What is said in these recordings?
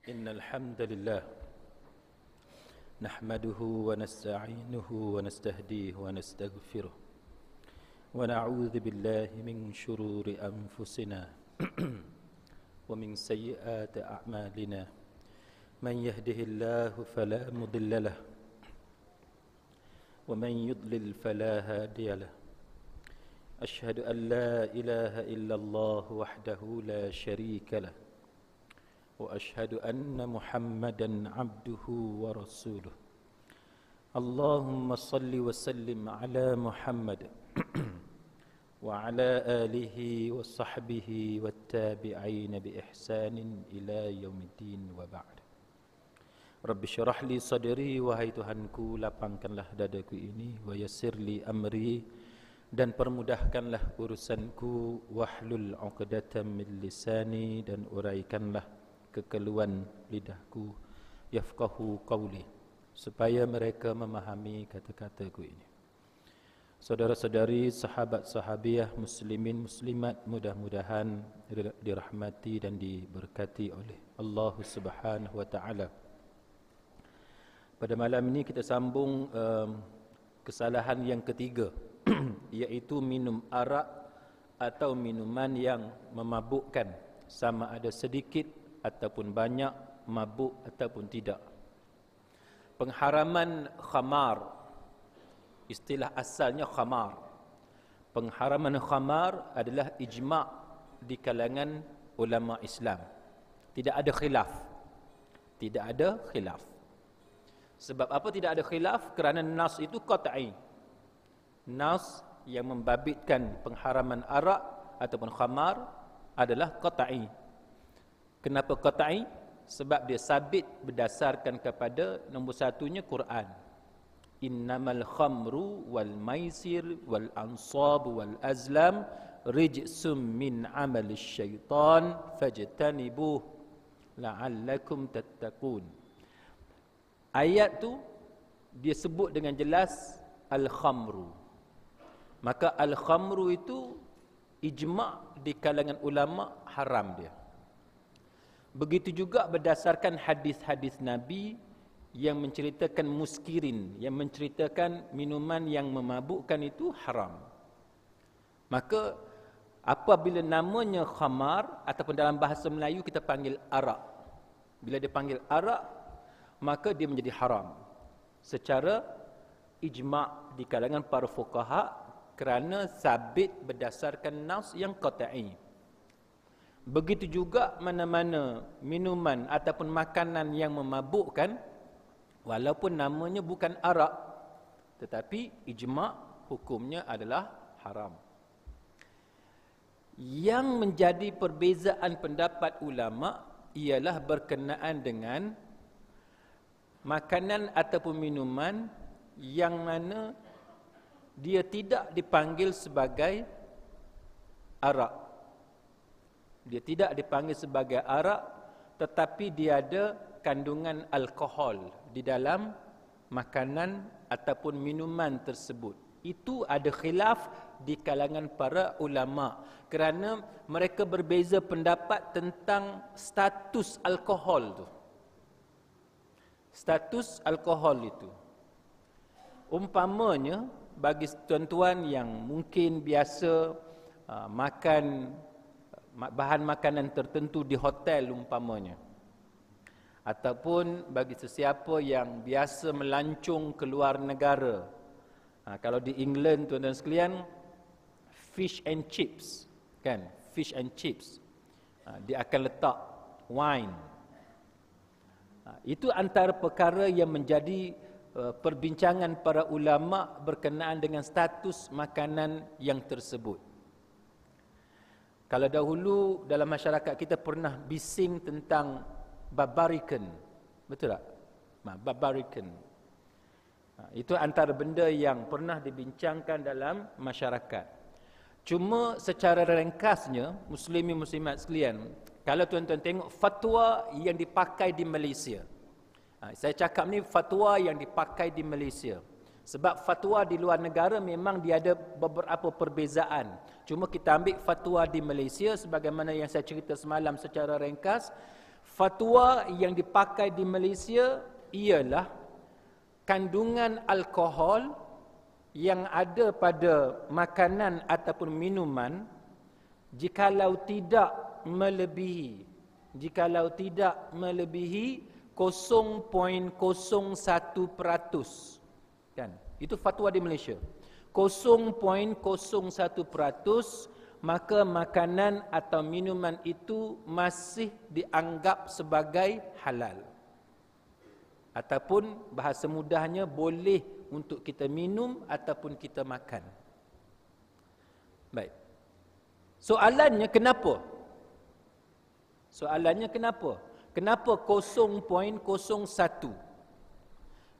إن الحمد لله نحمده ونستعينه ونستهديه ونستغفره ونعوذ بالله من شرور أنفسنا ومن سيئات أعمالنا من يهده الله فلا مضل له ومن يضلل فلا هادي له أشهد أن لا إله إلا الله وحده لا شريك له وأشهد أن محمدا عبده ورسوله اللهم صل وسلم على محمد وعلى آله وصحبه والتابعين بإحسان إلى يوم الدين وبعد. Rabbi syarah li sadri, wahai Tuhanku, lapangkanlah dadaku ini, wa yassir li amri, dan permudahkanlah urusanku, wahlul 'uqdatam min lisani, dan uraikanlah kekeluhan lidahku, yafqahu qawli, supaya mereka memahami kata-kataku ini. Saudara-saudari, sahabat-sahabiah, muslimin, muslimat, mudah-mudahan dirahmati dan diberkati oleh Allah Subhanahu wa taala. Pada malam ini kita sambung kesalahan yang ketiga iaitu minum arak atau minuman yang memabukkan, sama ada sedikit ataupun banyak, mabuk ataupun tidak. Pengharaman khamar, istilah asalnya khamar. Pengharaman khamar adalah ijma' di kalangan ulama Islam. Tidak ada khilaf. Tidak ada khilaf. Sebab apa tidak ada khilaf? Kerana nas itu qat'i. Nas yang membabitkan pengharaman arak ataupun khamar adalah qat'i. Kenapa qat'i? Sebab dia sabit berdasarkan kepada nombor satunya Quran. Innamal khamru wal maisir wal ansab wal azlam rijsum min amali syaitan fajtanibuh la'allakum tattaqun. Ayat tu dia sebut dengan jelas al-khamru. Maka al-khamru itu ijma' di kalangan ulama haram dia. Begitu juga berdasarkan hadis-hadis Nabi yang menceritakan muskirin, yang menceritakan minuman yang memabukkan itu haram. Maka apabila namanya khamar ataupun dalam bahasa Melayu kita panggil arak. Bila dia panggil arak, maka dia menjadi haram secara ijma' di kalangan para fuqaha kerana sabit berdasarkan nas yang qat'i. Begitu juga mana-mana minuman ataupun makanan yang memabukkan, walaupun namanya bukan arak, tetapi ijma' hukumnya adalah haram. Yang menjadi perbezaan pendapat ulama' ialah berkenaan dengan makanan ataupun minuman yang mana dia tidak dipanggil sebagai arak. Dia tidak dipanggil sebagai arak, tetapi dia ada kandungan alkohol di dalam makanan ataupun minuman tersebut. Itu ada khilaf di kalangan para ulama kerana mereka berbeza pendapat tentang status alkohol tu. Status alkohol itu. Umpamanya bagi tuan-tuan yang mungkin biasa makan bahan makanan tertentu di hotel umpamanya, ataupun bagi sesiapa yang biasa melancong ke luar negara. Kalau di England tuan-tuan sekalian, fish and chips, kan? Fish and chips. Dia akan letak wine. Itu antara perkara yang menjadi perbincangan para ulama berkenaan dengan status makanan yang tersebut. Kalau dahulu dalam masyarakat kita pernah bising tentang barbarican, betul tak? Barbarican. Itu antara benda yang pernah dibincangkan dalam masyarakat. Cuma secara ringkasnya, muslimin muslimat sekalian, kalau tuan-tuan tengok fatwa yang dipakai di Malaysia. Saya cakap ni fatwa yang dipakai di Malaysia. Sebab fatwa di luar negara memang dia ada beberapa perbezaan. Cuma kita ambil fatwa di Malaysia sebagaimana yang saya cerita semalam secara ringkas. fatwa yang dipakai di Malaysia ialah kandungan alkohol yang ada pada makanan ataupun minuman jikalau tidak melebihi 0.01%, kan? Itu fatwa di Malaysia. 0.01%, maka makanan atau minuman itu masih dianggap sebagai halal. Ataupun bahasa mudahnya, boleh untuk kita minum ataupun kita makan. Baik. Soalannya kenapa? Kenapa 0.01?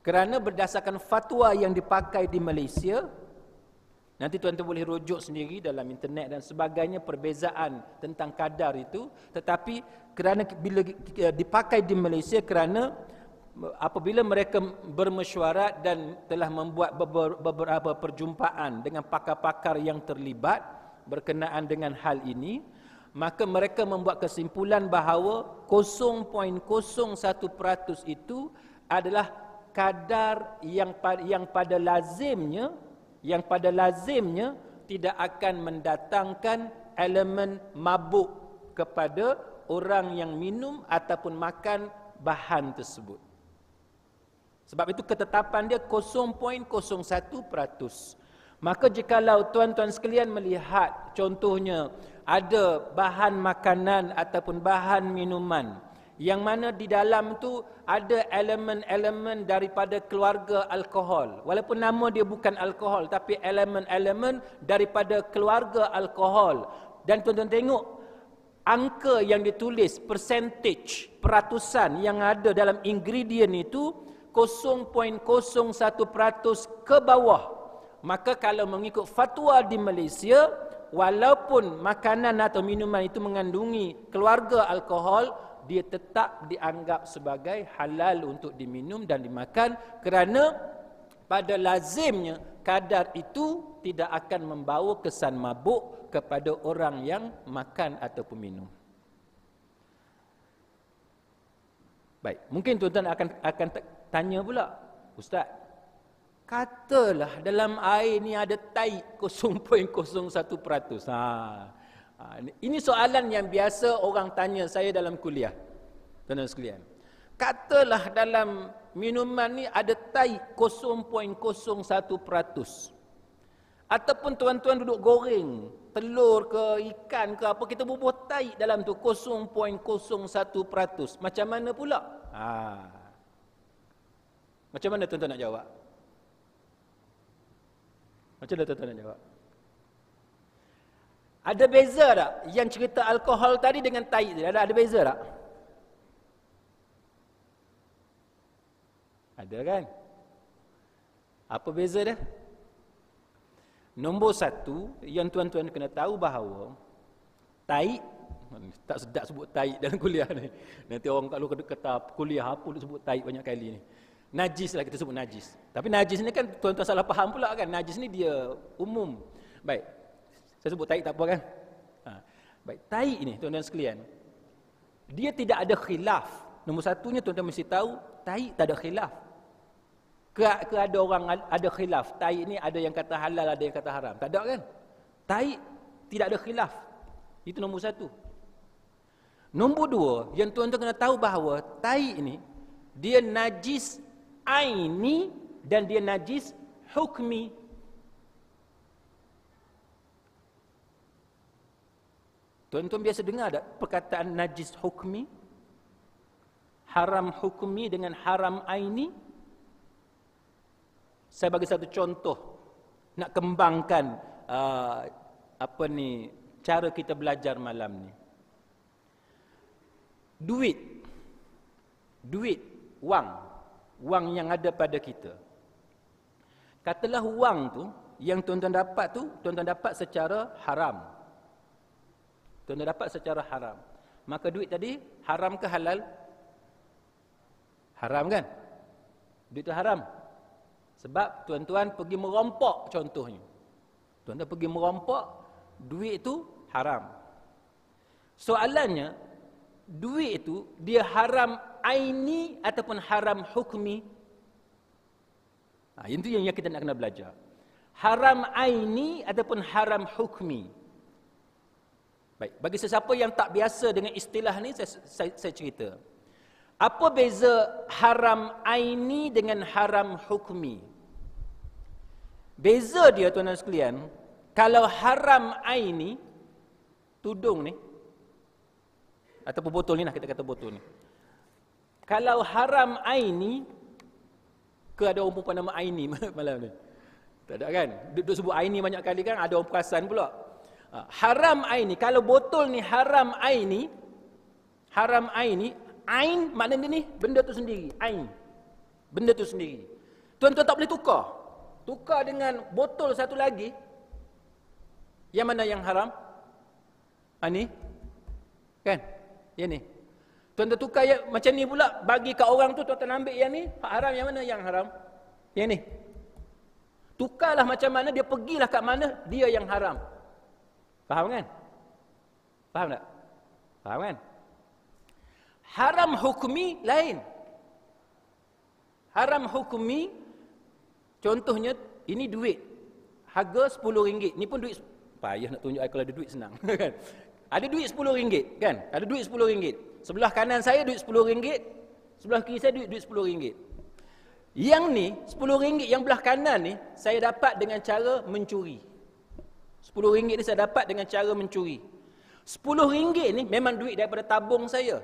Kerana berdasarkan fatwa yang dipakai di Malaysia, nanti tuan-tuan boleh rujuk sendiri dalam internet dan sebagainya perbezaan tentang kadar itu, tetapi kerana bila dipakai di Malaysia, kerana apabila mereka bermesyuarat dan telah membuat beberapa perjumpaan dengan pakar-pakar yang terlibat berkenaan dengan hal ini, maka mereka membuat kesimpulan bahawa 0.01% itu adalah kadar yang pada lazimnya tidak akan mendatangkan elemen mabuk kepada orang yang minum ataupun makan bahan tersebut. Sebab itu ketetapan dia 0.01%. Maka jikalau tuan-tuan sekalian melihat contohnya ada bahan makanan ataupun bahan minuman yang mana di dalam tu ada elemen-elemen daripada keluarga alkohol, walaupun nama dia bukan alkohol tapi elemen-elemen daripada keluarga alkohol, dan tuan-tuan tengok angka yang ditulis, percentage, peratusan yang ada dalam ingredient itu 0.01% ke bawah, maka kalau mengikut fatwa di Malaysia, walaupun makanan atau minuman itu mengandungi keluarga alkohol, dia tetap dianggap sebagai halal untuk diminum dan dimakan, kerana pada lazimnya kadar itu tidak akan membawa kesan mabuk kepada orang yang makan ataupun minum. Baik, mungkin tuan-tuan akan tanya pula, Ustaz, katalah dalam air ni ada tai 0.01%. Ini soalan yang biasa orang tanya saya dalam kuliah, tuan-tuan sekalian. Katalah dalam minuman ni ada tai 0.01%. Ataupun tuan-tuan duduk goreng telur ke ikan ke apa, kita bubuh tai dalam tu 0.01%. Macam mana pula? Macam mana tuan-tuan nak jawab? Macam mana tuan-tuan nak jawab? Ada beza tak yang cerita alkohol tadi dengan tai tadi? Ada beza tak? Ada kan? Apa beza dia? Nombor satu, yang tuan-tuan kena tahu bahawa tai, tak sedap sebut tai dalam kuliah ni. Nanti orang kalau kata kuliah apa sebut tai banyak kali ni. Najis lah kita sebut najis. Tapi najis ni kan tuan-tuan salah faham pula kan. Najis ni dia umum. Baik. Saya sebut tai tak apa kan? Baik, tai ini tuan-tuan sekalian, dia tidak ada khilaf. Nombor satunya tuan-tuan mesti tahu, tai tak ada khilaf. Ke ada orang ada khilaf, tai ini ada yang kata halal, ada yang kata haram. Tak ada kan? Tai tidak ada khilaf. Itu nombor satu. Nombor dua, yang tuan-tuan kena tahu bahawa tai ini dia najis aini dan dia najis hukmi. Tuan-tuan biasa dengar tak perkataan najis hukmi? Haram hukmi dengan haram aini? Saya bagi satu contoh nak kembangkan cara kita belajar malam ni. Duit, wang yang ada pada kita. Katalah wang tu yang tuan-tuan dapat tu, tuan-tuan dapat secara haram. Tuan-tuan dapat secara haram. Maka duit tadi haram ke halal? Haram kan? Duit itu haram. Sebab tuan-tuan pergi merompok contohnya. Tuan-tuan pergi merompok, duit itu haram. Soalannya, duit itu dia haram aini ataupun haram hukmi? Itu yang kita nak kena belajar. Haram aini ataupun haram hukmi. Baik, bagi sesiapa yang tak biasa dengan istilah ni, saya cerita. Apa beza haram aini dengan haram hukmi? Beza dia tuan-tuan sekalian, kalau haram aini, tudung ni, ataupun botol ni lah, kita kata botol ni. Kalau haram aini, ke ada orang perempuan nama Aini malam ni? Tak ada kan? Duduk sebut Aini banyak kali kan, ada orang perasan pula. Haram aini, kalau botol ni haram aini, ain maknanya ni benda tu sendiri, ain. Benda tu sendiri. Tuan-tuan tak boleh tukar. Tukar dengan botol satu lagi. Yang mana yang haram? Ni. Kan? Yang ni. Tuan-tuan tukar yang macam ni pula, bagi kat orang tu, tuan-tuan ambil yang ni, hak haram yang mana yang haram? Yang ni. Tukarlah macam mana, dia pergilah kat mana, dia yang haram. Faham kan? Faham tak? Faham kan? Haram hukmi lain. Haram hukmi, contohnya, ini duit. Harga RM10. Ni pun duit, payah nak tunjuk kalau ada duit senang. Kan? Ada duit RM10, kan? Ada duit RM10. Sebelah kanan saya duit RM10, sebelah kiri saya duit RM10. Yang ni, RM10 yang belah kanan ni, saya dapat dengan cara mencuri. RM10 ni saya dapat dengan cara mencuri. RM10 ni memang duit daripada tabung saya.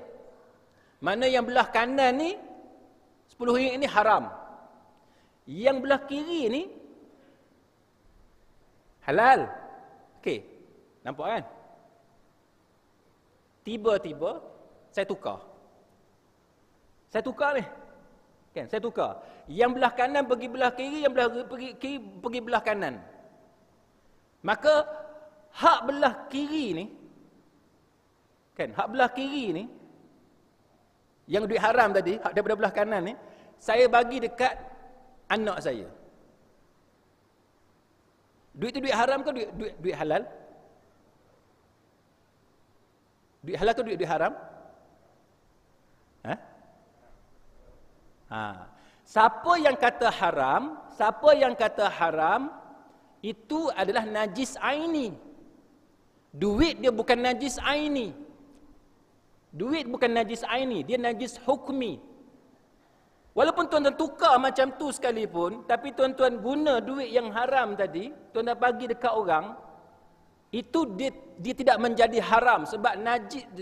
Mana yang belah kanan ni, RM10 ni haram. Yang belah kiri ni, halal. Okey, nampak kan? Tiba-tiba, saya tukar. Saya tukar ni. Kan, saya tukar. Yang belah kanan pergi belah kiri, yang belah kiri pergi belah kanan. Maka hak belah kiri ni, kan, hak belah kiri ni, yang duit haram tadi, hak daripada belah kanan ni, saya bagi dekat anak saya. Duit tu duit haram ke duit halal? Duit halal ke duit haram? Siapa yang kata haram, itu adalah najis aini. Duit dia bukan najis aini. Duit bukan najis aini, dia najis hukmi. Walaupun tuan-tuan tukar macam tu sekalipun, tapi tuan-tuan guna duit yang haram tadi, tuan-tuan bagi dekat orang, itu dia tidak menjadi haram. Sebab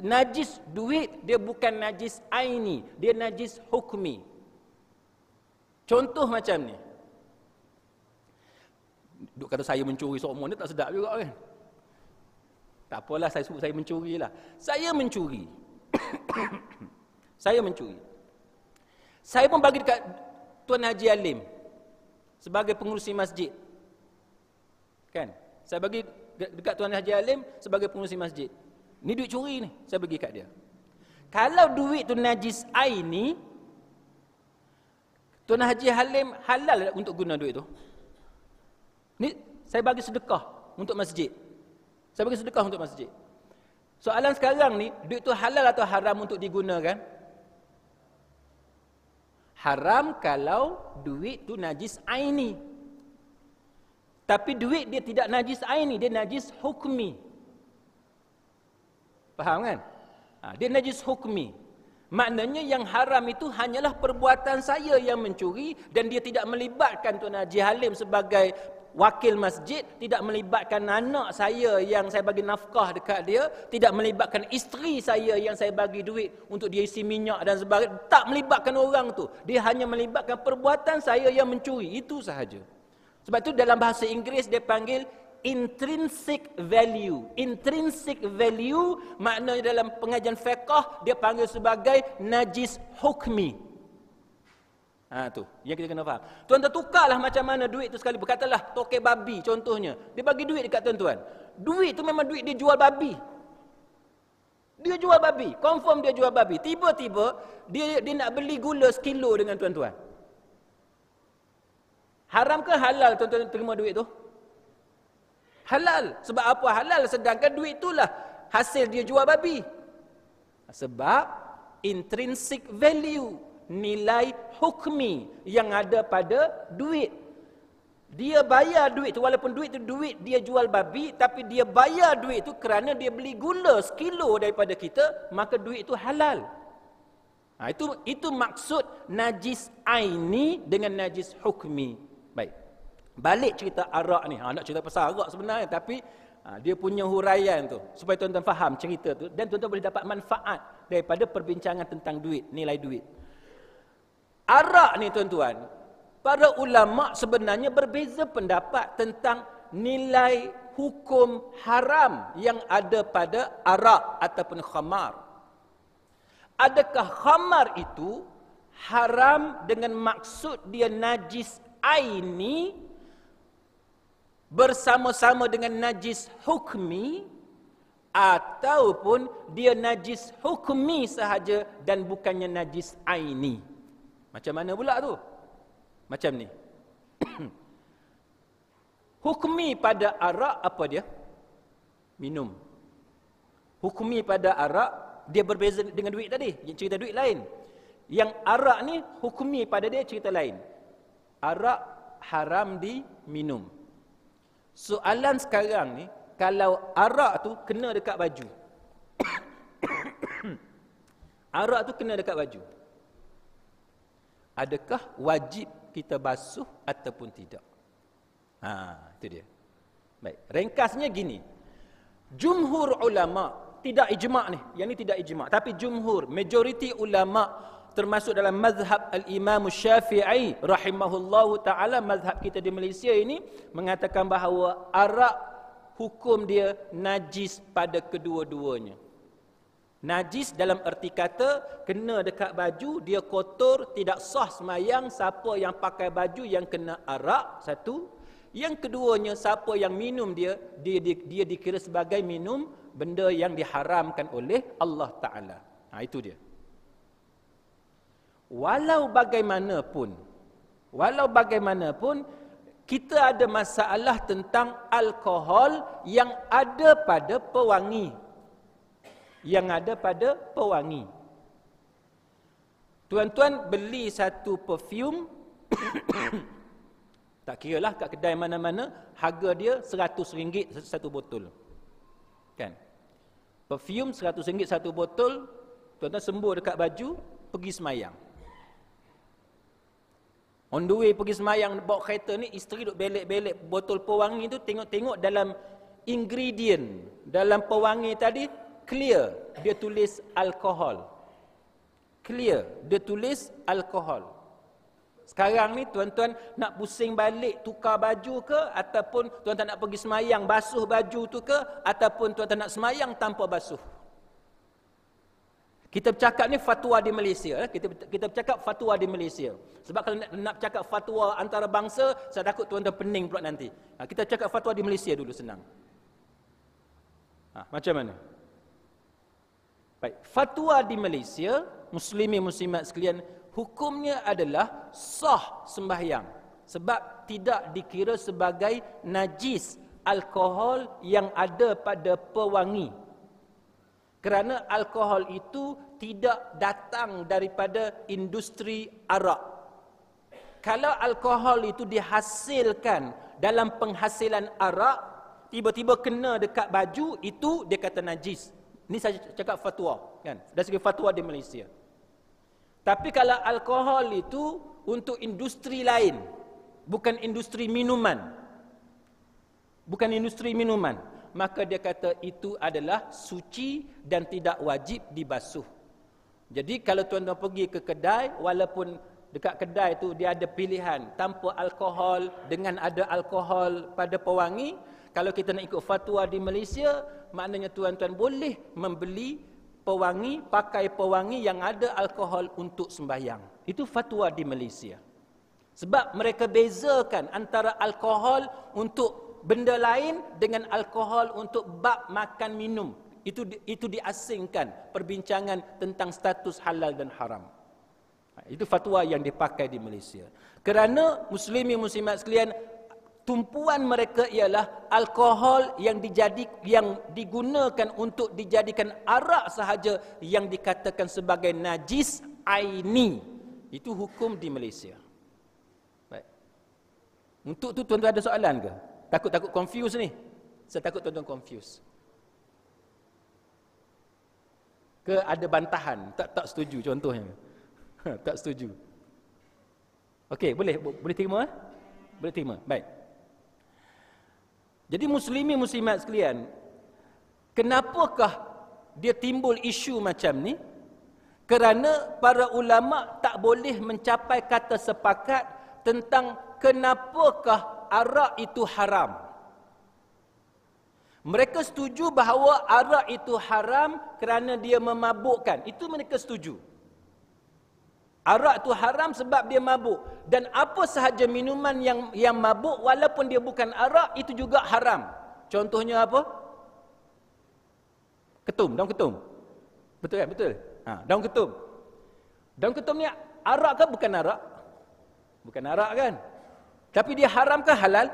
najis duit, dia bukan najis aini, dia najis hukmi. Contoh macam ni. Duk kata saya mencuri semua ni tak sedap juga kan. Tak apalah saya sebut saya mencuri lah. Saya mencuri. Saya mencuri. Saya pun bagi dekat Tuan Haji Alim sebagai pengurusi masjid. Kan? Saya bagi dekat Tuan Haji Alim sebagai pengurusi masjid. Ni duit curi ni, saya bagi kat dia. Kalau duit tu najis aini, Tuan Haji Halim halal untuk guna duit tu? Ni saya bagi sedekah untuk masjid. Saya bagi sedekah untuk masjid. Soalan sekarang ni, duit tu halal atau haram untuk digunakan? Haram kalau duit tu najis aini. Tapi duit dia tidak najis aini, dia najis hukmi. Faham kan? Dia najis hukmi. Maknanya yang haram itu hanyalah perbuatan saya yang mencuri, dan dia tidak melibatkan Tuan Haji Halim sebagai wakil masjid, tidak melibatkan anak saya yang saya bagi nafkah dekat dia, tidak melibatkan isteri saya yang saya bagi duit untuk dia isi minyak dan sebagainya. Tak melibatkan orang tu. Dia hanya melibatkan perbuatan saya yang mencuri. Itu sahaja. Sebab itu dalam bahasa Inggeris dia panggil intrinsic value. Intrinsic value maknanya dalam pengajian fiqh dia panggil sebagai najis hukmi. Tu yang kita kena faham. Tuan-tuan tukarlah macam mana duit tu sekali. Berkatalah tokek babi contohnya. Dia bagi duit dekat tuan-tuan. Duit tu memang duit dia jual babi. Dia jual babi, confirm dia jual babi. Tiba-tiba dia nak beli gula sekilo dengan tuan-tuan. Haram ke halal tuan-tuan terima duit tu? Halal. Sebab apa halal? Sedangkan duit itulah hasil dia jual babi. Sebab intrinsic value, nilai hukmi yang ada pada duit. Dia bayar duit tu, walaupun duit tu duit dia jual babi, tapi dia bayar duit tu kerana dia beli gula sekilo daripada kita, maka duit tu halal. Itu maksud najis aini dengan najis hukmi. Baik. Balik cerita arak ni. Nak cerita pasal arak sebenarnya, tapi dia punya huraian tu supaya tuan-tuan faham cerita tu dan tuan-tuan boleh dapat manfaat daripada perbincangan tentang duit, nilai duit. Arak ni tuan-tuan, para ulama sebenarnya berbeza pendapat tentang nilai hukum haram yang ada pada arak ataupun khamar. Adakah khamar itu haram dengan maksud dia najis aini bersama-sama dengan najis hukmi, ataupun dia najis hukmi sahaja dan bukannya najis aini? Macam mana pula tu? Macam ni. Hukmi pada arak apa dia? Minum. Hukmi pada arak dia berbeza dengan duit tadi. Cerita duit lain. Yang arak ni hukmi pada dia cerita lain. Arak haram diminum. Soalan sekarang ni, kalau arak tu kena dekat baju. Arak tu kena dekat baju. Adakah wajib kita basuh ataupun tidak? Itu dia. Baik, ringkasnya gini. Jumhur ulama, tidak ijma' ni. Yang ni tidak ijma', tapi jumhur, majoriti ulama termasuk dalam mazhab al-Imam Syafi'i rahimahullahu ta'ala, mazhab kita di Malaysia ini, mengatakan bahawa arak hukum dia najis pada kedua-duanya. Najis dalam erti kata, kena dekat baju, dia kotor, tidak sah semayang siapa yang pakai baju yang kena arak, satu. Yang keduanya, siapa yang minum dia dikira sebagai minum benda yang diharamkan oleh Allah Ta'ala. Itu dia. Walau bagaimanapun, kita ada masalah tentang alkohol yang ada pada pewangi. Tuan-tuan beli satu perfume, tak kira lah kat kedai mana-mana, harga dia RM100 satu botol. Kan? Perfume RM100 satu botol, tuan-tuan sembur dekat baju, pergi semayang. On the way pergi semayang, bawa kereta ni, isteri duk belek-belek botol pewangi tu, tengok-tengok dalam ingredient, dalam pewangi tadi, clear, dia tulis alkohol. Clear, dia tulis alkohol. Sekarang ni tuan-tuan nak pusing balik tukar baju ke, ataupun tuan-tuan nak pergi semayang basuh baju tu ke, ataupun tuan-tuan nak semayang tanpa basuh. Kita bercakap ni fatwa di Malaysia. Kita bercakap fatwa di Malaysia. Sebab kalau nak bercakap fatwa antarabangsa, saya takut tuan-tuan pening pula nanti. Kita cakap fatwa di Malaysia dulu, senang. Macam mana? Baik, fatwa di Malaysia, muslimin muslimat sekalian, hukumnya adalah sah sembahyang. Sebab tidak dikira sebagai najis alkohol yang ada pada pewangi. Kerana alkohol itu tidak datang daripada industri arak. Kalau alkohol itu dihasilkan dalam penghasilan arak, tiba-tiba kena dekat baju, itu dia kata najis. Ini saya cakap fatwa, kan? Dari segi fatwa di Malaysia. Tapi kalau alkohol itu untuk industri lain, bukan industri minuman, maka dia kata itu adalah suci dan tidak wajib dibasuh. Jadi kalau tuan-tuan pergi ke kedai, walaupun dekat kedai tu dia ada pilihan tanpa alkohol dengan ada alkohol pada pewangi, kalau kita nak ikut fatwa di Malaysia, maknanya tuan-tuan boleh membeli pewangi, pakai pewangi yang ada alkohol untuk sembahyang. Itu fatwa di Malaysia. Sebab mereka bezakan antara alkohol untuk benda lain dengan alkohol untuk bab makan minum. Itu diasingkan perbincangan tentang status halal dan haram. Itu fatwa yang dipakai di Malaysia. Kerana muslimin muslimat sekalian, tumpuan mereka ialah alkohol yang digunakan untuk dijadikan arak sahaja yang dikatakan sebagai najis aini. Itu hukum di Malaysia. Baik. Untuk tu tuan-tuan ada soalan ke? Takut confuse ni. Saya takut tuan-tuan confuse. Ke ada bantahan? Tak setuju contohnya. Tak setuju. Okey, boleh terima? Boleh terima. Baik. Jadi muslimin-muslimat sekalian, kenapakah dia timbul isu macam ni? Kerana para ulama tak boleh mencapai kata sepakat tentang kenapakah arak itu haram. Mereka setuju bahawa arak itu haram kerana dia memabukkan. Itu mereka setuju. Arak itu haram sebab dia mabuk. Dan apa sahaja minuman yang mabuk walaupun dia bukan arak itu juga haram. Contohnya apa? Ketum, daun ketum. Betul kan? Betul. Daun ketum. Daun ketum ni arak ke bukan arak? Bukan arak kan? Tapi dia haram ke halal?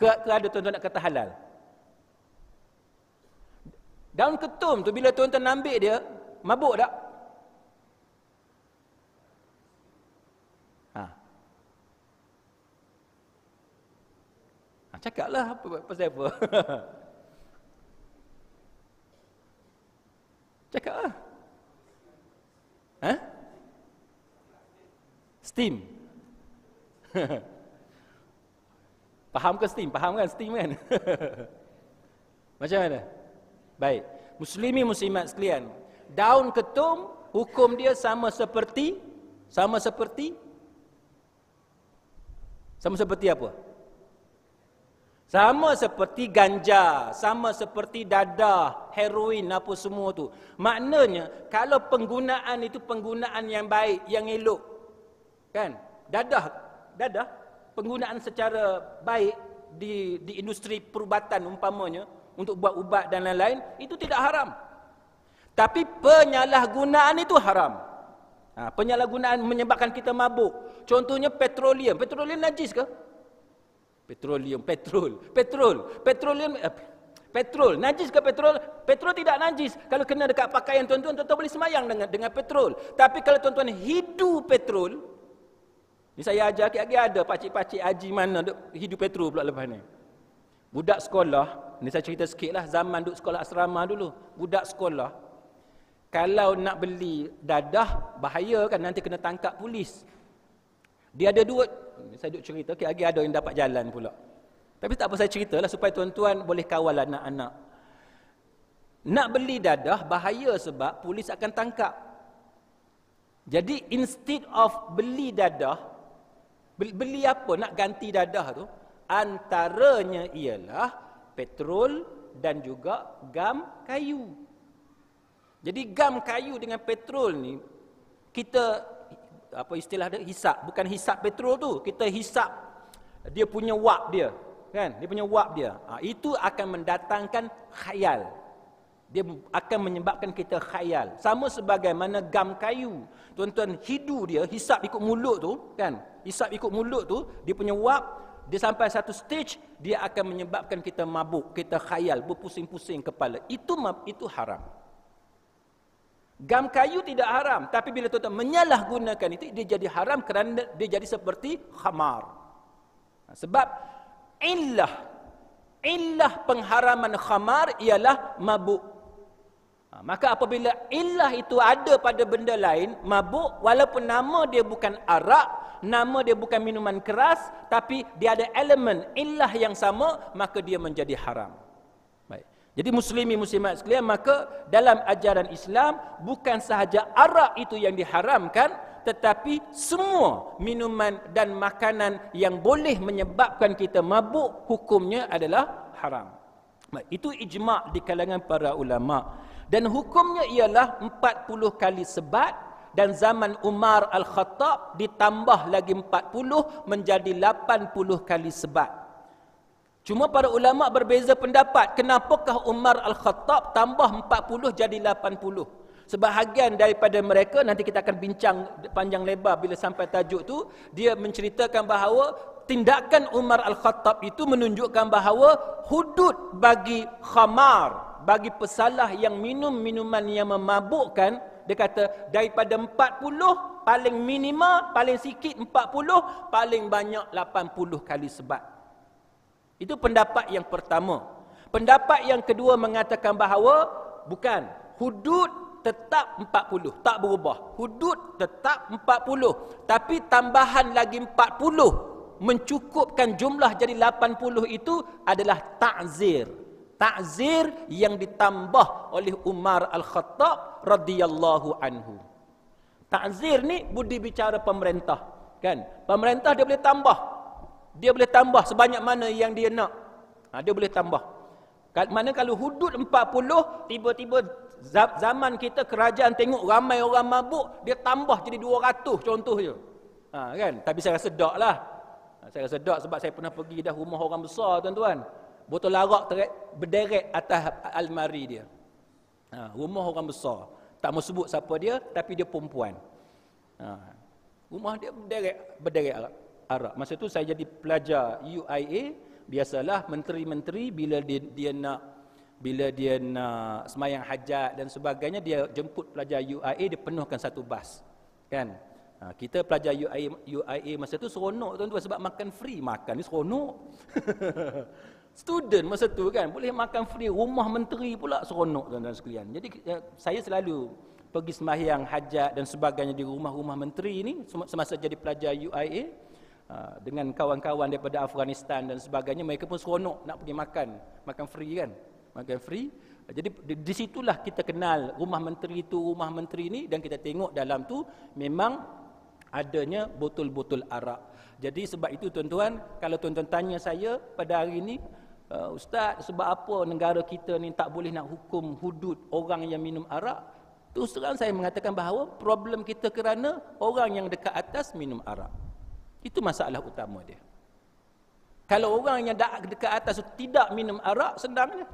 Ke ada tuan-tuan nak kata halal? Daun ketum tu bila tuan-tuan ambil dia, mabuk tak? Cakaplah pasal apa? Cakaplah. Steam. Faham ke steam? Faham kan steam kan? Macam mana? Baik. Muslimin muslimat sekalian, daun ketum hukum dia sama seperti apa? Sama seperti ganja, sama seperti dadah, heroin, apa semua tu. Maknanya, kalau penggunaan itu penggunaan yang baik, yang elok. Kan? Dadah, penggunaan secara baik di industri perubatan umpamanya, untuk buat ubat dan lain-lain, itu tidak haram. Tapi penyalahgunaan itu haram. Penyalahgunaan menyebabkan kita mabuk. Contohnya petroleum. Petroleum najis ke? Petrol. Najis ke petrol? Petrol tidak najis. Kalau kena dekat pakaian tuan-tuan boleh semayang dengan petrol. Tapi kalau tuan-tuan hidu petrol, ni saya ajar, lagi ada pakcik-pakcik haji mana hidu petrol pula lepas ni. Budak sekolah, ni saya cerita sikit lah, zaman duduk sekolah asrama dulu. Budak sekolah, kalau nak beli dadah, bahaya kan, nanti kena tangkap polis. Dia ada dua, saya duduk cerita, lagi ada yang dapat jalan pula. Tapi tak apa, saya ceritalah supaya tuan-tuan boleh kawal anak-anak. Nak beli dadah, bahaya sebab polis akan tangkap. Jadi, instead of beli dadah, beli apa? Nak ganti dadah tu, antaranya ialah petrol dan juga gam kayu. Jadi, gam kayu dengan petrol ni, kita apa istilah dia, hisap, bukan hisap petrol tu, kita hisap dia punya wap dia, kan, dia punya wap dia, itu akan mendatangkan khayal, dia akan menyebabkan kita khayal. Sama sebagaimana gam kayu, tuan-tuan hidu dia, hisap ikut mulut tu, kan, hisap ikut mulut tu, dia punya wap, dia sampai satu stage, dia akan menyebabkan kita mabuk, kita khayal, berpusing-pusing kepala. Itu haram. Gam kayu tidak haram, tapi bila tuan-tuan menyalahgunakan itu, dia jadi haram kerana dia jadi seperti khamar. Sebab illah pengharaman khamar ialah mabuk. Maka apabila illah itu ada pada benda lain, mabuk, walaupun nama dia bukan arak, nama dia bukan minuman keras, tapi dia ada elemen illah yang sama, maka dia menjadi haram. Jadi muslimin muslimat sekalian, maka dalam ajaran Islam bukan sahaja arak itu yang diharamkan, tetapi semua minuman dan makanan yang boleh menyebabkan kita mabuk, hukumnya adalah haram. Itu ijma' di kalangan para ulama. Dan hukumnya ialah 40 kali sebat, dan zaman Umar Al-Khattab ditambah lagi 40 menjadi 80 kali sebat. Cuma para ulama berbeza pendapat, kenapakah Umar Al-Khattab tambah 40 jadi 80? Sebahagian daripada mereka, nanti kita akan bincang panjang lebar bila sampai tajuk tu, dia menceritakan bahawa tindakan Umar Al-Khattab itu menunjukkan bahawa hudud bagi khamar, bagi pesalah yang minum minuman yang memabukkan, dia kata daripada 40, paling minima, paling sikit 40, paling banyak 80 kali sebat. Itu pendapat yang pertama. Pendapat yang kedua mengatakan bahawa bukan, hudud tetap 40, tak berubah. Hudud tetap 40, tapi tambahan lagi 40 mencukupkan jumlah jadi 80 itu adalah ta'zir. Ta'zir yang ditambah oleh Umar Al-Khattab radhiyallahu anhu. Ta'zir ni budi bicara pemerintah, kan? Pemerintah dia boleh tambah. Dia boleh tambah sebanyak mana yang dia nak. Dia boleh tambah. Mana kalau hudud 40, tiba-tiba zaman kita kerajaan tengok ramai orang mabuk, dia tambah jadi 200 contohnya. Kan? Tapi saya rasa dak lah. Saya rasa dak sebab saya pernah pergi dah rumah orang besar, tuan-tuan. Botol arak berderet atas almari dia. Rumah orang besar. Tak mau sebut siapa dia, tapi dia perempuan. Rumah dia berderet arak. Masa tu saya jadi pelajar UIA. Biasalah menteri-menteri bila dia nak semayang hajat dan sebagainya, dia jemput pelajar UIA, dia penuhkan satu bas. Kan? Kita pelajar UIA masa tu seronok, tuan-tuan, sebab makan free. Makan ni seronok. Student masa tu kan boleh makan free, rumah menteri pula seronok, tuan-tuan sekalian. Jadi saya selalu pergi sembahyang hajat dan sebagainya di rumah-rumah menteri ni semasa jadi pelajar UIA dengan kawan-kawan daripada Afghanistan dan sebagainya. Mereka pun seronok nak pergi makan free kan, makan free. Jadi di situlah kita kenal rumah menteri itu, rumah menteri ni, dan kita tengok dalam tu memang adanya botol-botol arak. Jadi sebab itu, tuan-tuan, kalau tuan-tuan tanya saya pada hari ini, Ustaz, sebab apa negara kita ni tak boleh nak hukum hudud orang yang minum arak? Terus terang saya mengatakan bahawa problem kita kerana orang yang dekat atas minum arak. Itu masalah utama dia. Kalau orang yang dekat atas tidak minum arak, senangnya.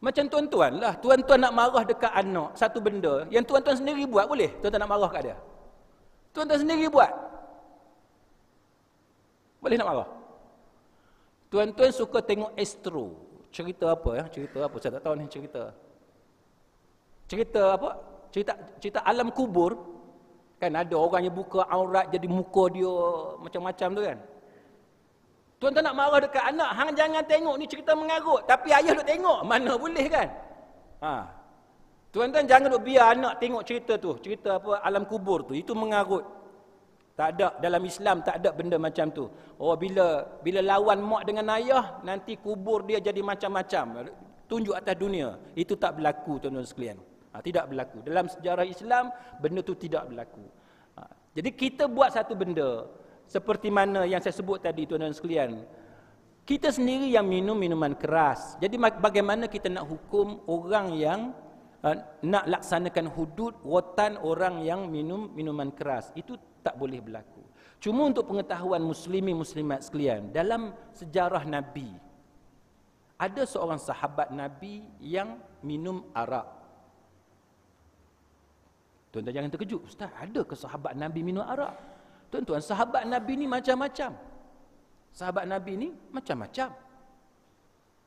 Macam tuan-tuan lah, tuan-tuan nak marah dekat anak satu benda yang tuan-tuan sendiri buat, boleh? Tuan-tuan nak marah kat dia? Tuan-tuan sendiri buat, boleh nak marah? Tuan-tuan suka tengok Astro. Cerita apa ya? Cerita apa? Saya tak tahu ni cerita. Cerita apa? Cerita alam kubur. Kan ada orang yang buka aurat jadi muka dia macam-macam tu kan. Tuan-tuan nak marah dekat anak, hang jangan tengok ni cerita mengarut. Tapi ayah duk tengok, mana boleh kan? Tuan-tuan jangan duk biar anak tengok cerita tu. Cerita apa alam kubur tu, itu mengarut. Tak ada, dalam Islam tak ada benda macam tu. Oh, bila lawan mak dengan ayah, nanti kubur dia jadi macam-macam. Tunjuk atas dunia. Itu tak berlaku, tuan-tuan sekalian. Tidak berlaku. Dalam sejarah Islam, benda tu tidak berlaku. Jadi kita buat satu benda, seperti mana yang saya sebut tadi, tuan-tuan sekalian. Kita sendiri yang minum minuman keras. Jadi bagaimana kita nak hukum orang yang nak laksanakan hudud rotan orang yang minum minuman keras? Itu tak boleh berlaku. Cuma untuk pengetahuan muslimin muslimat sekalian, dalam sejarah Nabi, ada seorang sahabat Nabi yang minum arak. Tuan-tuan jangan terkejut, Ustaz, ada ke sahabat Nabi minum arak? Tuan-tuan, sahabat Nabi ni macam-macam. Sahabat Nabi ni macam-macam.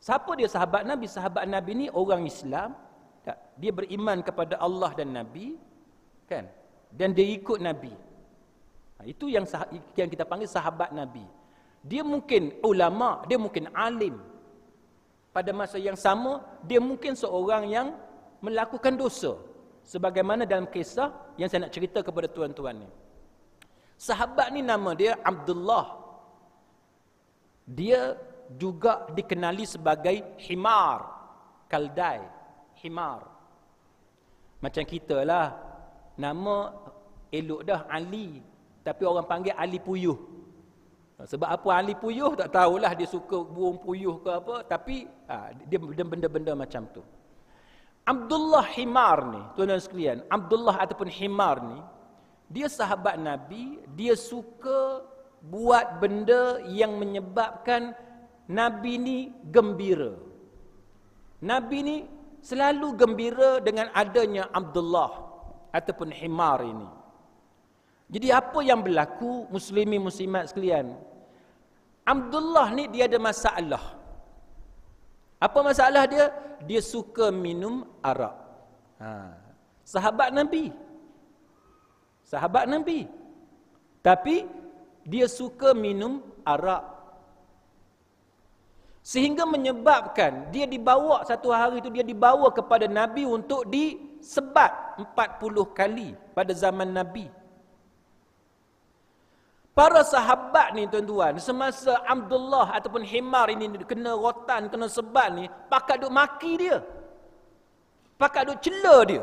Siapa dia sahabat Nabi? Sahabat Nabi ni orang Islam. Dia beriman kepada Allah dan Nabi, kan? Dan dia ikut Nabi. Itu yang kita panggil sahabat Nabi. Dia mungkin ulama, dia mungkin alim. Pada masa yang sama, dia mungkin seorang yang melakukan dosa. Sebagaimana dalam kisah yang saya nak cerita kepada tuan-tuan ni. Sahabat ni nama dia Abdullah. Dia juga dikenali sebagai Himar. Kaldai. Himar. Macam kita lah. Nama elok dah Ali. Tapi orang panggil Ali Puyuh. Sebab apa Ali Puyuh? Tak tahulah dia suka burung puyuh ke apa. Tapi dia benda-benda macam tu. Abdullah Himar ni, tuan-tuan sekalian, Abdullah ataupun Himar ni, dia sahabat Nabi, dia suka buat benda yang menyebabkan Nabi ni gembira. Nabi ni selalu gembira dengan adanya Abdullah ataupun Himar ini. Jadi apa yang berlaku, muslimin muslimat sekalian? Abdullah ni dia ada masalah. Apa masalah dia? Dia suka minum arak. Sahabat Nabi. Sahabat Nabi. Tapi dia suka minum arak. Sehingga menyebabkan dia dibawa satu hari itu, dia dibawa kepada Nabi untuk disebat 40 kali pada zaman Nabi. Para sahabat ni tuan-tuan, semasa Abdullah ataupun Himar ini kena rotan, kena sebat ni, pakat duk maki dia. Pakat duk cela dia.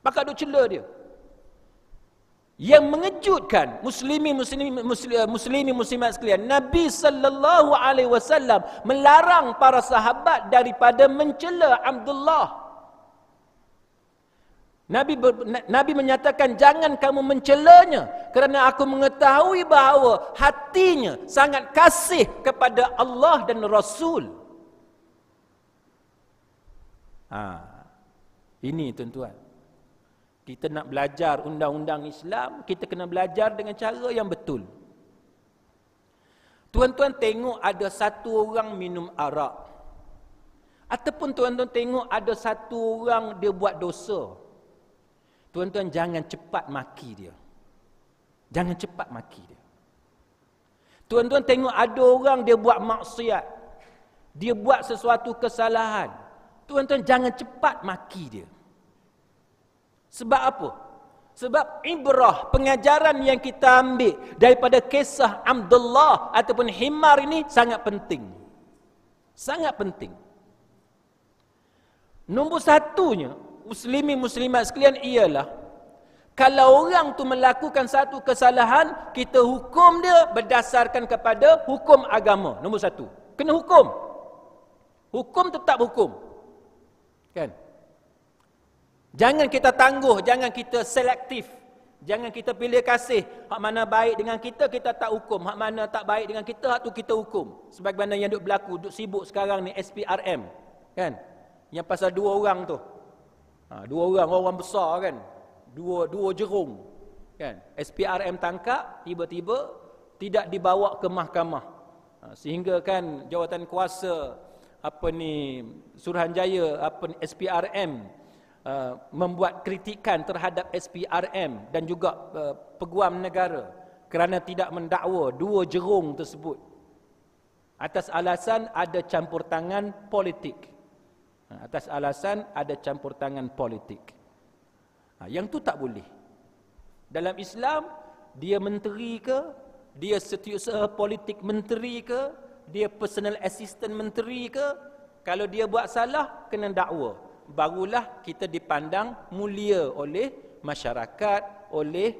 Pakat duk cela dia. Yang mengejutkan muslimin muslimat sekalian, Nabi sallallahu alaihi wasallam melarang para sahabat daripada mencela Abdullah. Nabi menyatakan, jangan kamu mencelanya kerana aku mengetahui bahawa hatinya sangat kasih kepada Allah dan Rasul. Ini tuan-tuan. Kita nak belajar undang-undang Islam, kita kena belajar dengan cara yang betul. Tuan-tuan tengok ada satu orang minum arak. Ataupun tuan-tuan tengok ada satu orang dia buat dosa. Tuan-tuan jangan cepat maki dia. Jangan cepat maki dia. Tuan-tuan tengok ada orang dia buat maksiat. Dia buat sesuatu kesalahan. Tuan-tuan jangan cepat maki dia. Sebab apa? Sebab ibrah, pengajaran yang kita ambil daripada kisah Abdullah ataupun Himar ini sangat penting. Sangat penting. Nombor satunya, muslimin muslimat sekalian, ialah kalau orang tu melakukan satu kesalahan, kita hukum dia berdasarkan kepada hukum agama. Nombor satu, kena hukum. Hukum tetap hukum. Kan? Jangan kita tangguh, jangan kita selektif. Jangan kita pilih kasih. Hak mana baik dengan kita, kita tak hukum. Hak mana tak baik dengan kita, hak tu kita hukum. Sebagaimana yang duk berlaku, duk sibuk sekarang ni SPRM. Kan? Yang pasal dua orang tu. Dua orang besar kan. Dua jerung. Kan? SPRM tangkap, tiba-tiba tidak dibawa ke mahkamah. Sehingga kan jawatan kuasa Suruhanjaya SPRM membuat kritikan terhadap SPRM dan juga peguam negara kerana tidak mendakwa dua jerung tersebut atas alasan ada campur tangan politik. Atas alasan ada campur tangan politik. Yang tu tak boleh. Dalam Islam, dia menteri ke, dia setiausaha politik menteri ke, dia personal assistant menteri ke, kalau dia buat salah, kena dakwa. Barulah kita dipandang mulia oleh masyarakat, oleh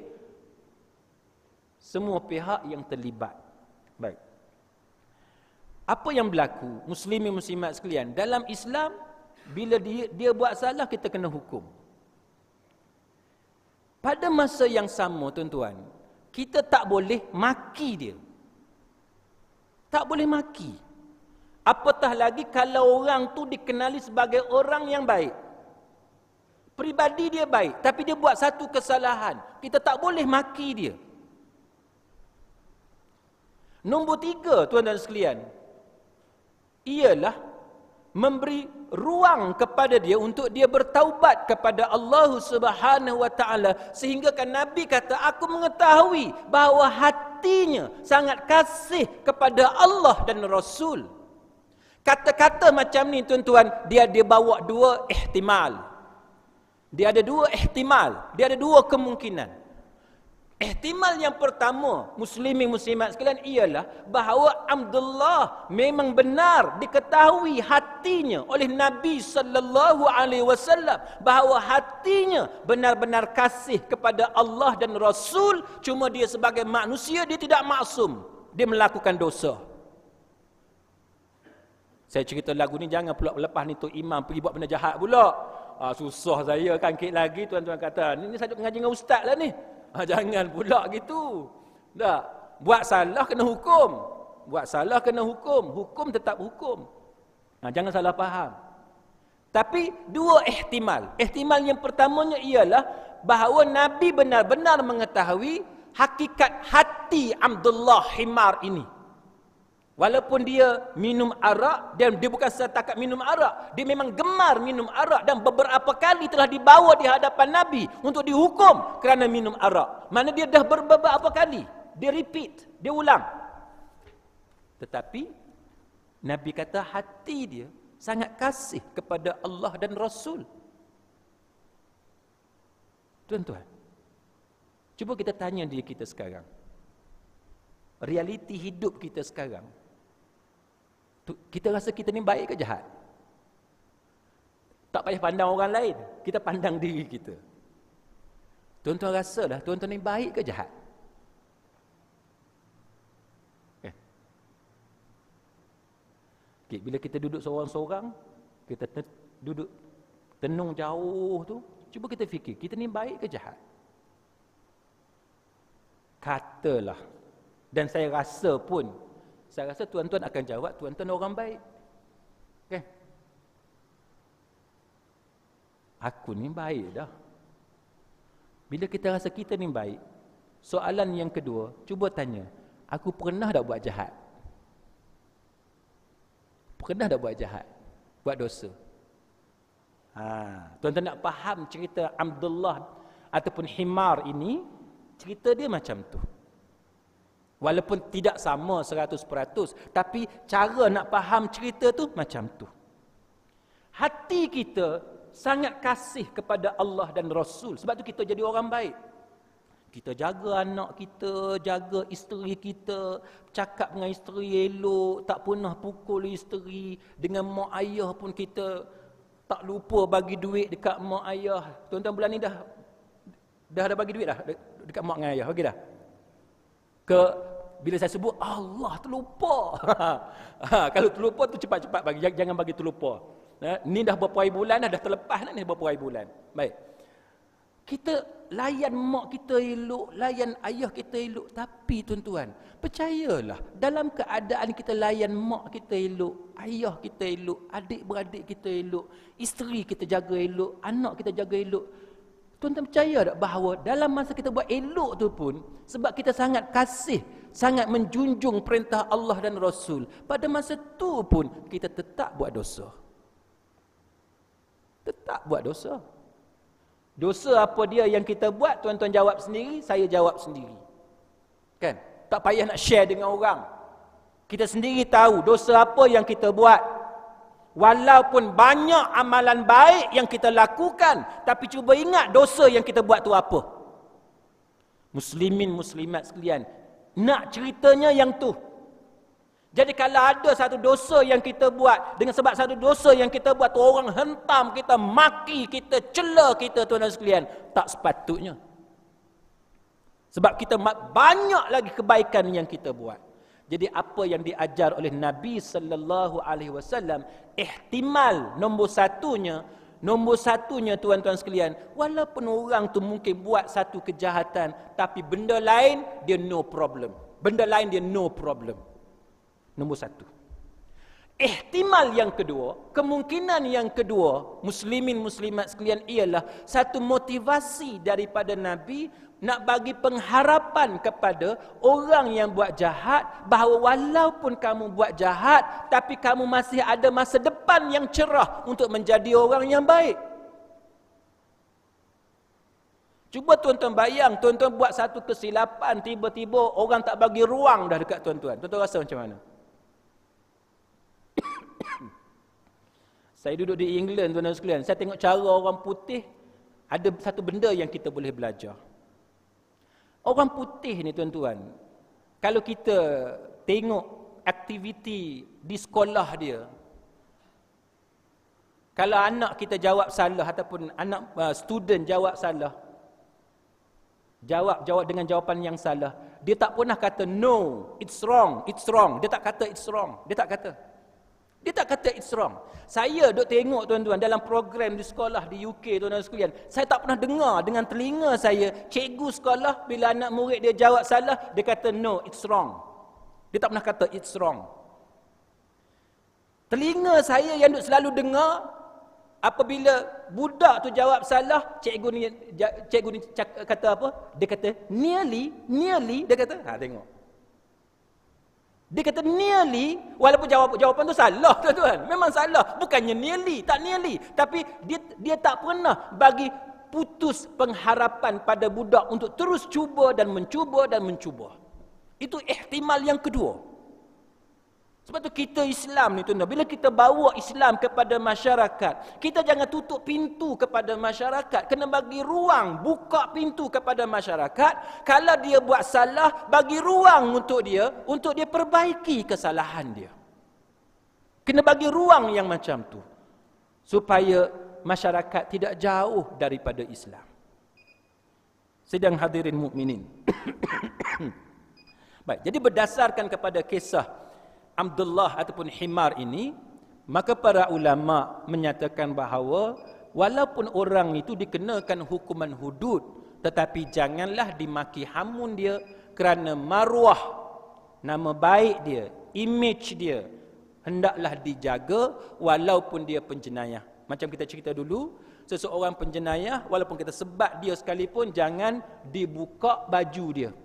semua pihak yang terlibat. Baik. Apa yang berlaku, muslimin muslimat sekalian, dalam Islam, bila dia buat salah, kita kena hukum. Pada masa yang sama, tuan-tuan, kita tak boleh maki dia. Tak boleh maki. Apatah lagi kalau orang tu dikenali sebagai orang yang baik. Peribadi dia baik, tapi dia buat satu kesalahan. Kita tak boleh maki dia. Nombor 3, tuan-tuan sekalian, ialah memberi ruang kepada dia untuk dia bertaubat kepada Allah Subhanahu wa taala, sehingga kan Nabi kata, aku mengetahui bahawa hatinya sangat kasih kepada Allah dan Rasul. Kata-kata macam ni tuan-tuan, dia bawa dua ihtimal. Dia ada dua ihtimal, dia ada dua kemungkinan. Ihtimal yang pertama, muslimin muslimat sekalian, ialah bahawa Abdullah memang benar diketahui hatinya oleh Nabi sallallahu alaihi wasallam bahawa hatinya benar-benar kasih kepada Allah dan Rasul, cuma dia sebagai manusia dia tidak maksum, dia melakukan dosa. Saya cerita lagu ni jangan pula lepas ni Tok Imam pergi buat benda jahat pula. Susah saya kangkit lagi, tuan-tuan kata, ni saya duk mengaji dengan ustaz lah ni. Jangan pula gitu. Tak. Buat salah kena hukum. Buat salah kena hukum. Hukum tetap hukum. Jangan salah faham. Tapi dua ihtimal. Ihtimal yang pertamanya ialah bahawa Nabi benar-benar mengetahui hakikat hati Abdullah Himar ini. Walaupun dia minum arak, dan dia bukan setakat minum arak, dia memang gemar minum arak dan beberapa kali telah dibawa di hadapan Nabi untuk dihukum kerana minum arak. Mana dia dah beberapa kali, dia repeat, dia ulang. Tetapi Nabi kata hati dia sangat kasih kepada Allah dan Rasul. Tuan-tuan, cuba kita tanya diri kita sekarang. Realiti hidup kita sekarang, kita rasa kita ni baik ke jahat? Tak payah pandang orang lain, kita pandang diri kita. Tuan-tuan rasalah tuan-tuan ni baik ke jahat? Okay, bila kita duduk seorang-seorang, kita duduk tenung jauh tu, cuba kita fikir, kita ni baik ke jahat? Katalah, dan saya rasa tuan-tuan akan jawab, tuan-tuan orang baik. Kan? Aku ni baik dah. Bila kita rasa kita ni baik, soalan yang kedua, cuba tanya, aku pernah tak buat jahat? Pernah tak buat jahat? Buat dosa? Tuan-tuan nak faham cerita Abdullah ataupun Himar ini, cerita dia macam tu. Walaupun tidak sama 100%, tapi cara nak faham cerita tu macam tu. Hati kita sangat kasih kepada Allah dan Rasul. Sebab tu kita jadi orang baik. Kita jaga anak kita, jaga isteri kita, cakap dengan isteri elok, tak pernah pukul isteri. Dengan mak ayah pun kita tak lupa bagi duit dekat mak ayah. Tuan-tuan bulan ni dah ada bagi duit dah dekat mak dengan ayah, bagi dah. Bila saya sebut Allah terlupa. Kalau terlupa tu cepat-cepat bagi, jangan bagi terlupa. Ni dah berapa hari bulan dah terlepas ni berapa hari bulan. Baik. Kita layan mak kita elok, layan ayah kita elok, tapi tuan-tuan, percayalah, dalam keadaan kita layan mak kita elok, ayah kita elok, adik-beradik kita elok, isteri kita jaga elok, anak kita jaga elok, tuan-tuan percaya tak bahawa dalam masa kita buat elok tu pun, sebab kita sangat kasih, sangat menjunjung perintah Allah dan Rasul, pada masa tu pun kita tetap buat dosa. Tetap buat dosa. Dosa apa dia yang kita buat, tuan-tuan jawab sendiri, saya jawab sendiri. Kan? Tak payah nak share dengan orang. Kita sendiri tahu dosa apa yang kita buat. Walaupun banyak amalan baik yang kita lakukan, tapi cuba ingat dosa yang kita buat tu apa. Muslimin, muslimat sekalian, nak ceritanya yang tu. Jadi kalau ada satu dosa yang kita buat, dengan sebab satu dosa yang kita buat tu orang hentam kita, maki kita, cela kita, tuan-tuan sekalian, tak sepatutnya. Sebab kita banyak lagi kebaikan yang kita buat. Jadi apa yang diajar oleh Nabi sallallahu alaihi wasallam, ihtimal nombor satunya tuan-tuan sekalian, walaupun orang tu mungkin buat satu kejahatan, tapi benda lain dia no problem. Benda lain dia no problem. Nombor satu. Ihtimal yang kedua, kemungkinan yang kedua, muslimin muslimat sekalian, ialah satu motivasi daripada Nabi nak bagi pengharapan kepada orang yang buat jahat, bahawa walaupun kamu buat jahat, tapi kamu masih ada masa depan yang cerah untuk menjadi orang yang baik. Cuba tuan-tuan bayang, tuan-tuan buat satu kesilapan, tiba-tiba orang tak bagi ruang dah dekat tuan-tuan. Tuan-tuan rasa macam mana? Saya duduk di England, tuan-tuan sekalian. Saya tengok cara orang putih, ada satu benda yang kita boleh belajar. Orang putih ni tuan-tuan, kalau kita tengok aktiviti di sekolah dia, kalau anak kita jawab salah ataupun anak student jawab salah, jawab dengan jawapan yang salah, dia tak pernah kata no, it's wrong. Dia tak kata it's wrong. Dia tak kata it's wrong. Saya duk tengok tuan-tuan dalam program di sekolah di UK, tuan-tuan sekalian, saya tak pernah dengar dengan telinga saya cikgu sekolah bila anak murid dia jawab salah, dia kata no, it's wrong. Dia tak pernah kata it's wrong. Telinga saya yang duk selalu dengar, apabila budak tu jawab salah, cikgu ni kata apa? Dia kata nearly, dia kata, tengok. Dia kata nearly, walaupun jawapan tu salah tuan-tuan. Memang salah, bukannya nearly, tak nearly, tapi dia tak pernah bagi putus pengharapan pada budak untuk terus cuba dan mencuba. Itu ihtimal yang kedua. Sebab tu kita Islam ni tuan-tuan, bila kita bawa Islam kepada masyarakat, kita jangan tutup pintu kepada masyarakat, kena bagi ruang, buka pintu kepada masyarakat. Kalau dia buat salah, bagi ruang untuk dia perbaiki kesalahan dia. Kena bagi ruang yang macam tu, supaya masyarakat tidak jauh daripada Islam. Sidang hadirin mukminin. Baik, jadi berdasarkan kepada kisah Abdullah ataupun Himar ini, maka para ulama menyatakan bahawa walaupun orang itu dikenakan hukuman hudud, tetapi janganlah dimaki hamun dia, kerana maruah, nama baik dia, image dia hendaklah dijaga walaupun dia penjenayah. Macam kita cerita dulu, seseorang penjenayah, walaupun kita sebat dia sekalipun, jangan dibuka baju dia,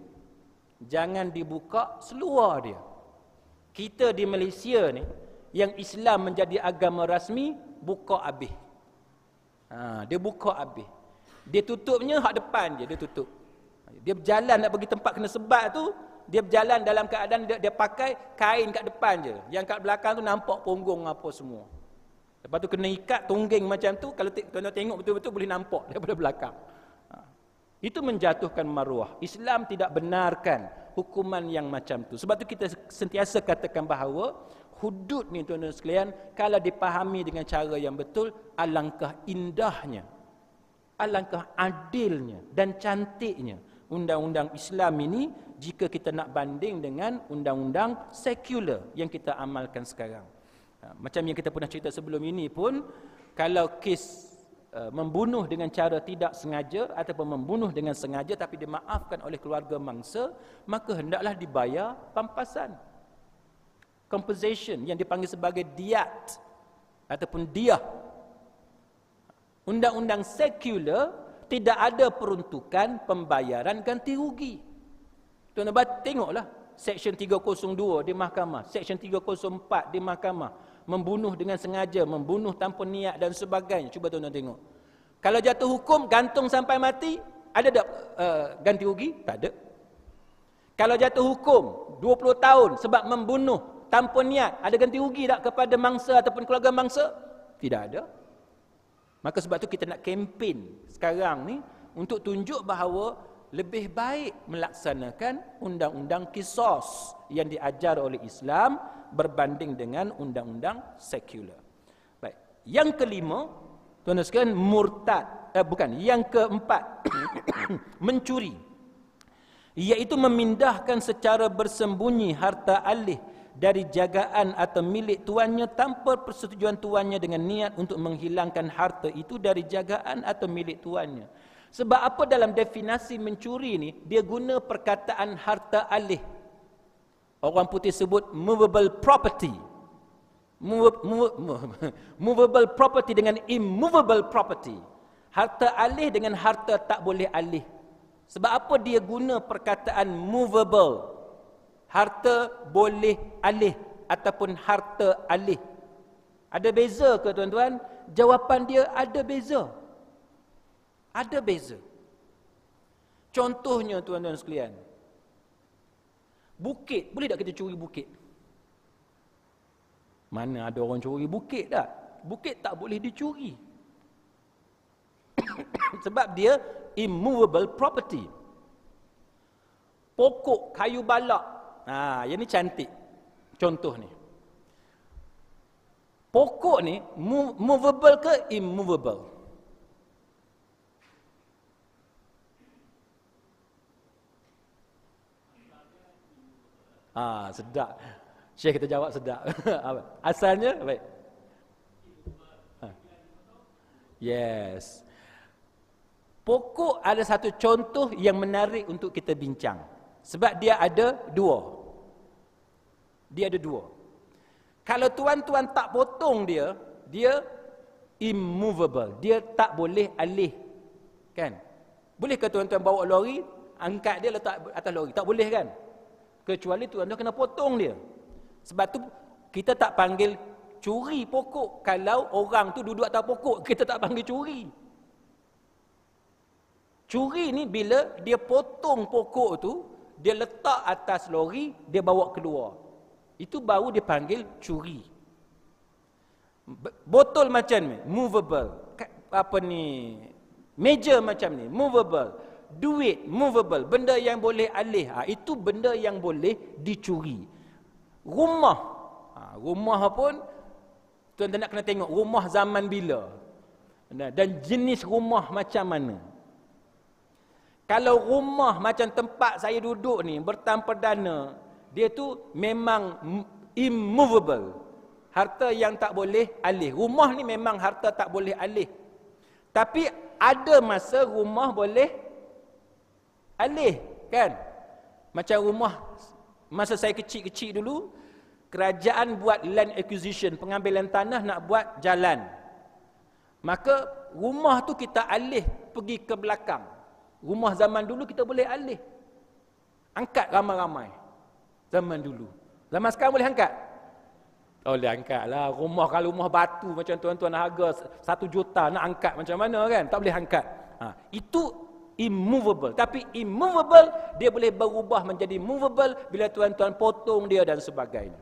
jangan dibuka seluar dia. Kita di Malaysia ni, yang Islam menjadi agama rasmi, buka habis. Dia buka habis. Dia tutupnya hak depan je, dia tutup. Dia berjalan nak pergi tempat kena sebat tu, dia berjalan dalam keadaan dia pakai kain kat depan je. Yang kat belakang tu nampak punggung apa semua. Lepas tu kena ikat tungging macam tu, kalau tuan-tuan tengok betul-betul boleh nampak daripada belakang. Itu menjatuhkan maruah. Islam tidak benarkan hukuman yang macam tu. Sebab tu kita sentiasa katakan bahawa hudud ni tuan-tuan sekalian, kalau dipahami dengan cara yang betul, alangkah indahnya, alangkah adilnya dan cantiknya undang-undang Islam ini jika kita nak banding dengan undang-undang sekular yang kita amalkan sekarang. Macam yang kita pernah cerita sebelum ini pun, kalau kes membunuh dengan cara tidak sengaja ataupun membunuh dengan sengaja tapi dimaafkan oleh keluarga mangsa, maka hendaklah dibayar pampasan, compensation yang dipanggil sebagai diat ataupun diah. Undang-undang sekular tidak ada peruntukan pembayaran ganti rugi. Tuan-tuan tengoklah Seksyen 302 di mahkamah, Seksyen 304 di mahkamah, membunuh dengan sengaja, membunuh tanpa niat dan sebagainya. Cuba tuan-tuan tengok. Kalau jatuh hukum gantung sampai mati, ada tak ganti rugi? Tak ada. Kalau jatuh hukum 20 tahun sebab membunuh tanpa niat, ada ganti rugi tak kepada mangsa ataupun keluarga mangsa? Tidak ada. Maka sebab tu kita nak kempen sekarang ni untuk tunjuk bahawa lebih baik melaksanakan undang-undang qisas yang diajar oleh Islam berbanding dengan undang-undang sekular. Baik. Yang kelima, tuan-tuan sekalian, murtad. Yang keempat, mencuri. Iaitu memindahkan secara bersembunyi harta alih dari jagaan atau milik tuannya tanpa persetujuan tuannya dengan niat untuk menghilangkan harta itu dari jagaan atau milik tuannya. Sebab apa dalam definisi mencuri ni, dia guna perkataan harta alih. Orang putih sebut movable property. Movable property dengan immovable property. Harta alih dengan harta tak boleh alih. Sebab apa dia guna perkataan movable? Harta boleh alih ataupun harta alih. Ada beza ke tuan-tuan? Jawapan dia ada beza. Ada beza. Contohnya tuan-tuan sekalian, bukit, boleh tak kita curi bukit? Mana ada orang curi bukit tak? Bukit tak boleh dicuri. Sebab dia immovable property. Pokok kayu balak. Yang ni cantik. Contoh ni. Pokok ni movable ke immovable? Sedap. Syekh kita jawab sedap. Asalnya baik. Yes. Pokok ada satu contoh yang menarik untuk kita bincang. Sebab dia ada dua. Dia ada dua. Kalau tuan-tuan tak potong dia Immovable. Dia tak boleh alih. Kan? Boleh ke tuan-tuan bawa lori, angkat dia letak atas lori? Tak boleh kan? Kecuali tuan-tuan kena potong dia. Sebab tu kita tak panggil curi pokok. Kalau orang tu duduk atas pokok, kita tak panggil curi. Curi ni bila dia potong pokok tu, dia letak atas lori, dia bawa keluar. Itu baru dipanggil curi. Botol macam ni, movable. Apa ni? Meja macam ni, movable. Duit, movable. Benda yang boleh alih. Itu benda yang boleh dicuri. Rumah. Rumah pun, tuan-tuan nak kena tengok rumah zaman bila. Dan jenis rumah macam mana. Kalau rumah macam tempat saya duduk ni, bertahan perdana, dia tu memang immovable. Harta yang tak boleh alih. Rumah ni memang harta tak boleh alih. Tapi ada masa rumah boleh alih, kan? Macam rumah masa saya kecil-kecil dulu, kerajaan buat land acquisition, pengambilan tanah nak buat jalan. Maka rumah tu kita alih pergi ke belakang. Rumah zaman dulu kita boleh alih. Angkat ramai-ramai. Zaman dulu. Zaman sekarang boleh angkat? Boleh angkat lah. Rumah, kalau rumah batu macam tuan-tuan harga 1 juta nak angkat macam mana kan? Tak boleh angkat. Itu immovable. Tapi immovable, dia boleh berubah menjadi movable bila tuan-tuan potong dia dan sebagainya.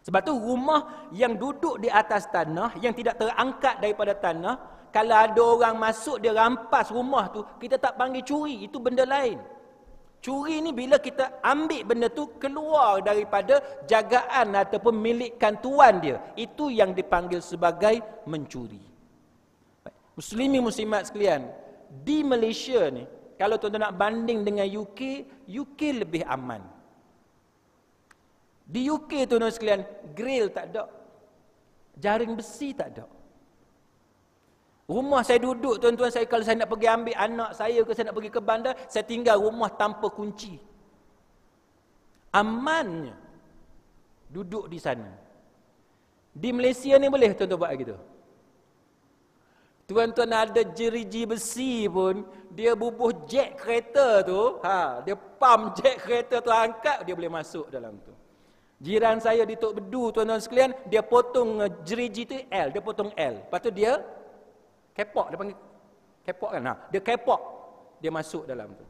Sebab tu rumah yang duduk di atas tanah, yang tidak terangkat daripada tanah, kalau ada orang masuk dia rampas rumah tu, kita tak panggil curi, itu benda lain. Curi ni bila kita ambil benda tu keluar daripada jagaan ataupun milikkan tuan dia, itu yang dipanggil sebagai mencuri. Muslimin muslimat sekalian, di Malaysia ni, kalau tuan-tuan nak banding dengan UK lebih aman. Di UK tuan-tuan sekalian, grill tak ada. Jaring besi tak ada. Rumah saya duduk, tuan-tuan, saya kalau saya nak pergi ambil anak saya ke saya nak pergi ke bandar, saya tinggal rumah tanpa kunci. Amannya duduk di sana. Di Malaysia ni boleh tuan-tuan buat gitu. Tuan-tuan ada jeriji besi pun, dia bubuh jack kereta tu, dia pump jack kereta tu angkat, dia boleh masuk dalam tu. Jiran saya di Tok Bedu, tuan-tuan sekalian, dia potong jeriji tu L, dia potong L. Lepas tu dia kepok, dia panggil kepok kan? Dia kepok, dia masuk dalam tu.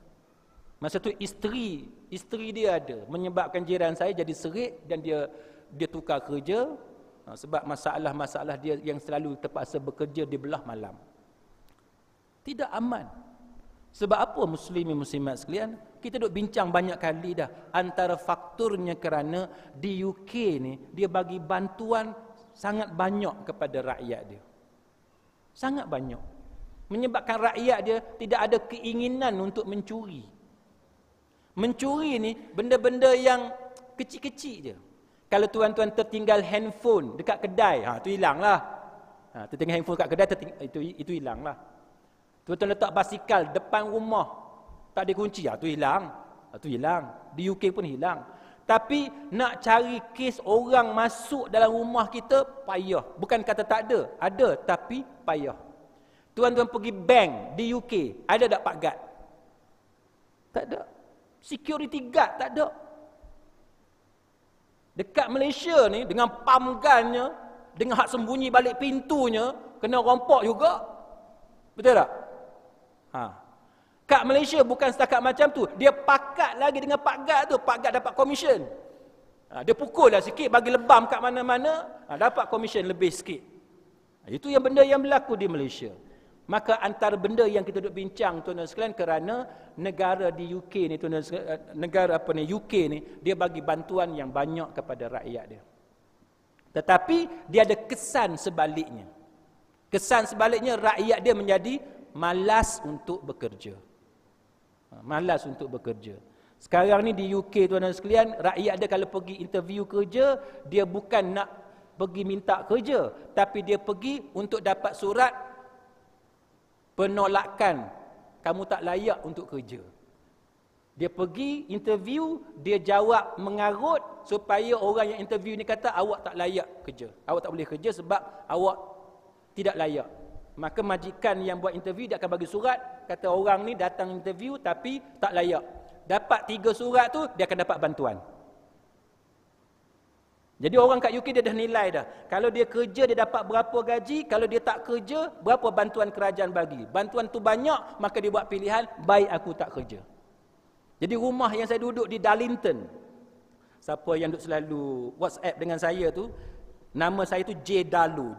Masa tu isteri dia ada, menyebabkan jiran saya jadi serik dan dia tukar kerja sebab masalah-masalah dia yang selalu terpaksa bekerja di belah malam. Tidak aman. Sebab apa muslimin muslimat sekalian? Kita duk bincang banyak kali dah. Antara faktornya kerana di UK ni, dia bagi bantuan sangat banyak kepada rakyat dia. Sangat banyak. Menyebabkan rakyat dia tidak ada keinginan untuk mencuri. Mencuri ni benda-benda yang kecil-kecil je. Kalau tuan-tuan tertinggal handphone dekat kedai, tu hilanglah. Tertinggal handphone dekat kedai, itu hilanglah. Tuan-tuan letak basikal depan rumah, tak ada kunci, tu hilang. Tu hilang. Di UK pun hilang. Tapi nak cari kes orang masuk dalam rumah kita, payah. Bukan kata tak ada. Ada, tapi payah. Tuan-tuan pergi bank di UK, ada tak Pak Guard? Tak ada. Security guard tak ada. Dekat Malaysia ni, dengan pump gunnya, dengan hak sembunyi balik pintunya, kena rompok juga. Betul tak? Kat Malaysia bukan setakat macam tu. Dia pakat lagi dengan Pak Guard tu. Pak Guard dapat komisen. Dia pukul lah sikit, bagi lebam kat mana-mana, dapat komisen lebih sikit. Itu yang benda yang berlaku di Malaysia. Maka antara benda yang kita duk bincang tuan-tuan sekalian, kerana negara di UK ni, tuan-tuan sekalian, UK ni, dia bagi bantuan yang banyak kepada rakyat dia. Tetapi dia ada kesan sebaliknya. Kesan sebaliknya, rakyat dia menjadi malas untuk bekerja. Malas untuk bekerja. Sekarang ni di UK tuan-tuan sekalian, rakyat dia kalau pergi interview kerja, dia bukan nak pergi minta kerja, tapi dia pergi untuk dapat surat penolakan, kamu tak layak untuk kerja. Dia pergi interview, dia jawab mengarut supaya orang yang interview ni kata awak tak layak kerja. Awak tak boleh kerja sebab awak tidak layak. Maka majikan yang buat interview dia akan bagi surat, kata orang ni datang interview tapi tak layak. Dapat 3 surat tu, dia akan dapat bantuan. Jadi orang kat UK dia dah nilai dah. Kalau dia kerja dia dapat berapa gaji, kalau dia tak kerja berapa bantuan kerajaan bagi. Bantuan tu banyak, maka dia buat pilihan baik aku tak kerja. Jadi rumah yang saya duduk di Darlington, siapa yang duduk selalu WhatsApp dengan saya tu, nama saya tu J Dalu.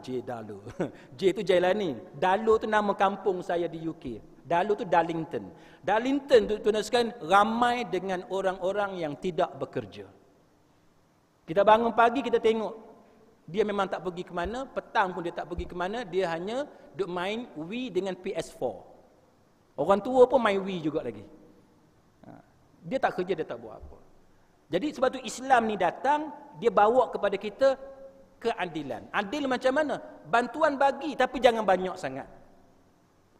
J tu Jailani. Dalu tu nama kampung saya di UK. Dalu tu Darlington. Darlington tu tuan-tuan sekalian ramai dengan orang-orang yang tidak bekerja. Kita bangun pagi kita tengok dia memang tak pergi ke mana, petang pun dia tak pergi ke mana, dia hanya duk main Wii dengan PS4. Orang tua pun main Wii juga lagi. Dia tak kerja, dia tak buat apa. Jadi sebab tu Islam ni datang, dia bawa kepada kita keadilan. Adil macam mana? Bantuan bagi tapi jangan banyak sangat.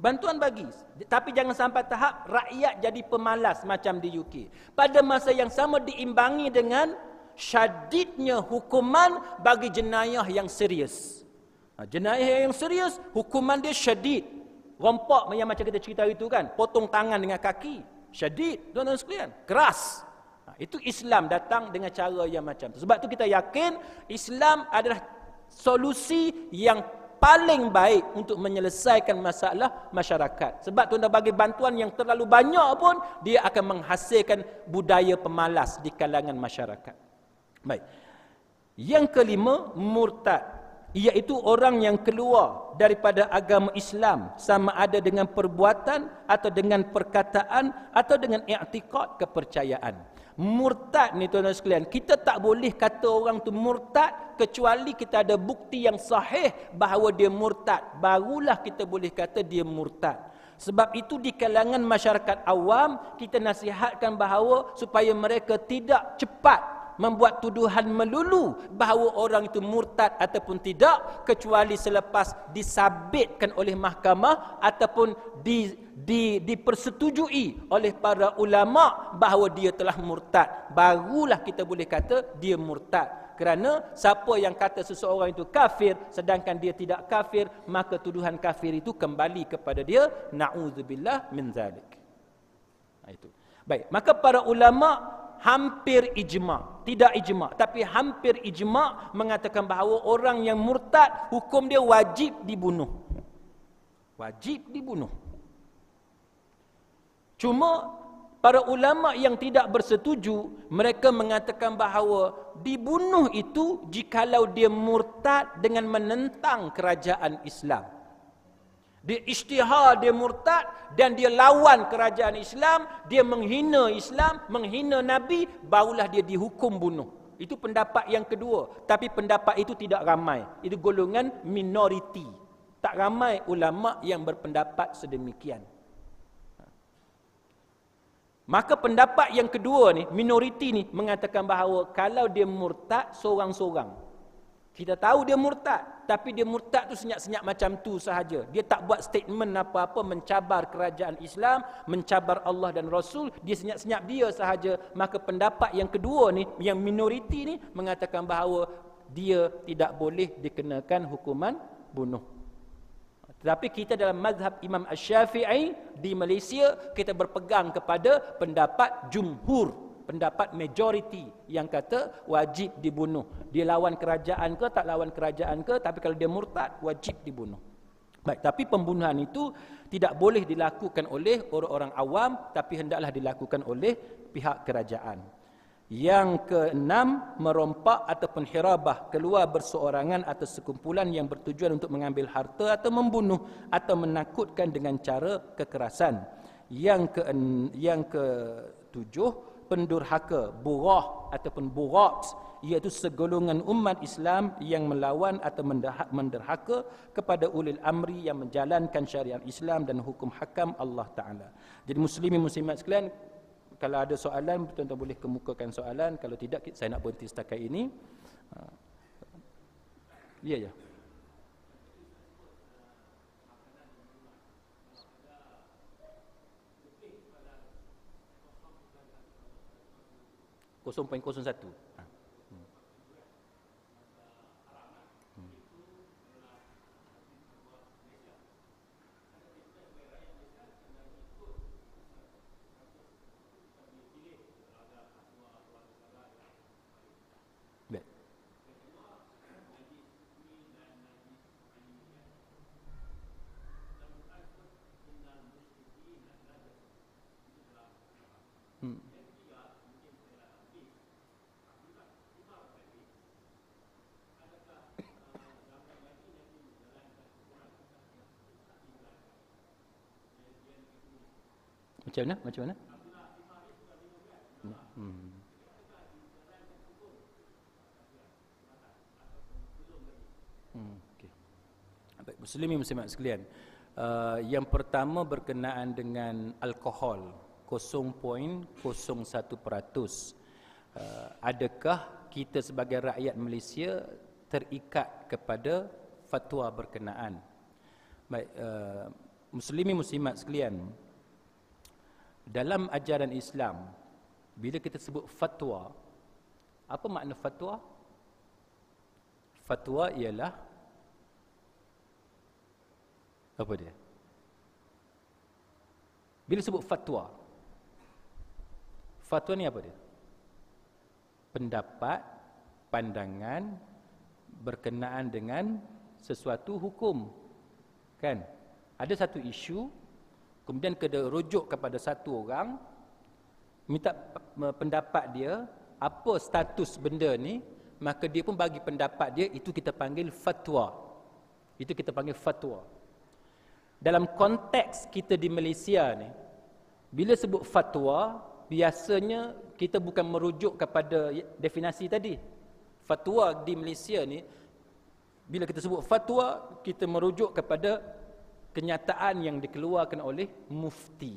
Bantuan bagi tapi jangan sampai tahap rakyat jadi pemalas macam di UK. Pada masa yang sama diimbangi dengan syadidnya hukuman bagi jenayah yang serius. Jenayah yang serius, hukuman dia syadid. Rompak yang macam kita cerita itu kan, potong tangan dengan kaki. Syadid, tuan-tuan sekalian, keras. Itu Islam datang dengan cara yang macam tu. Sebab tu kita yakin Islam adalah solusi yang paling baik untuk menyelesaikan masalah masyarakat. Sebab tuan-tuan bagi bantuan yang terlalu banyak pun, dia akan menghasilkan budaya pemalas di kalangan masyarakat. Baik. Yang kelima, murtad, iaitu orang yang keluar daripada agama Islam sama ada dengan perbuatan atau dengan perkataan atau dengan i'tikad kepercayaan. Murtad ni tuan-tuan sekalian, kita tak boleh kata orang tu murtad kecuali kita ada bukti yang sahih bahawa dia murtad. Barulah kita boleh kata dia murtad. Sebab itu di kalangan masyarakat awam kita nasihatkan bahawa supaya mereka tidak cepat membuat tuduhan melulu bahawa orang itu murtad ataupun tidak kecuali selepas disabitkan oleh mahkamah ataupun dipersetujui oleh para ulama bahawa dia telah murtad. Barulah kita boleh kata dia murtad. Kerana siapa yang kata seseorang itu kafir sedangkan dia tidak kafir, maka tuduhan kafir itu kembali kepada dia. Na'udzubillah min zalik. Itu. Baik, maka para ulama hampir ijma', tidak ijma', tapi hampir ijma' mengatakan bahawa orang yang murtad hukum dia wajib dibunuh. Wajib dibunuh. Cuma para ulama yang tidak bersetuju, mereka mengatakan bahawa dibunuh itu jikalau dia murtad dengan menentang kerajaan Islam. Dia isytihar, dia murtad dan dia lawan kerajaan Islam, dia menghina Islam, menghina Nabi, barulah dia dihukum bunuh. Itu pendapat yang kedua. Tapi pendapat itu tidak ramai. Itu golongan minoriti. Tak ramai ulama yang berpendapat sedemikian. Maka pendapat yang kedua ni, minoriti ni mengatakan bahawa kalau dia murtad seorang-seorang. Kita tahu dia murtad, tapi dia murtad tu senyap-senyap macam tu sahaja. Dia tak buat statement apa-apa mencabar kerajaan Islam, mencabar Allah dan Rasul, dia senyap-senyap dia sahaja. Maka pendapat yang kedua ni, yang minoriti ni mengatakan bahawa dia tidak boleh dikenakan hukuman bunuh. Tetapi kita dalam mazhab Imam Asy-Syafi'i di Malaysia, kita berpegang kepada pendapat jumhur, pendapat majoriti yang kata wajib dibunuh. Dia lawan kerajaan ke tak lawan kerajaan ke, tapi kalau dia murtad wajib dibunuh. Baik, tapi pembunuhan itu tidak boleh dilakukan oleh orang-orang awam, tapi hendaklah dilakukan oleh pihak kerajaan. Yang keenam, merompak ataupun hirabah, keluar berseorangan atau sekumpulan yang bertujuan untuk mengambil harta atau membunuh atau menakutkan dengan cara kekerasan. Yang ketujuh, pendurhaka, burah ataupun burat, iaitu segolongan umat Islam yang melawan atau menderhaka kepada ulil amri yang menjalankan syariat Islam dan hukum hakam Allah Ta'ala. Jadi muslimin muslimat sekalian, kalau ada soalan, tuan-tuan boleh kemukakan soalan. Kalau tidak, saya nak berhenti setakat ini. Ya, ya. (0.01) Hmm. Macam mana? Macam mana? Hmm. Okay. Baik, muslimin muslimat sekalian. Yang pertama berkenaan dengan alkohol 0.01%. Adakah kita sebagai rakyat Malaysia terikat kepada fatwa berkenaan? Baik, muslimin muslimat sekalian, dalam ajaran Islam, bila kita sebut fatwa, apa makna fatwa? Fatwa ialah apa dia? Bila sebut fatwa, fatwa ni apa dia? Pendapat, pandangan berkenaan dengan sesuatu hukum. Kan? Ada satu isu, kemudian kita rujuk kepada satu orang, minta pendapat dia, apa status benda ni, maka dia pun bagi pendapat dia, itu kita panggil fatwa. Itu kita panggil fatwa. Dalam konteks kita di Malaysia ni, bila sebut fatwa, biasanya kita bukan merujuk kepada definisi tadi. Fatwa di Malaysia ni, bila kita sebut fatwa, kita merujuk kepada kenyataan yang dikeluarkan oleh mufti.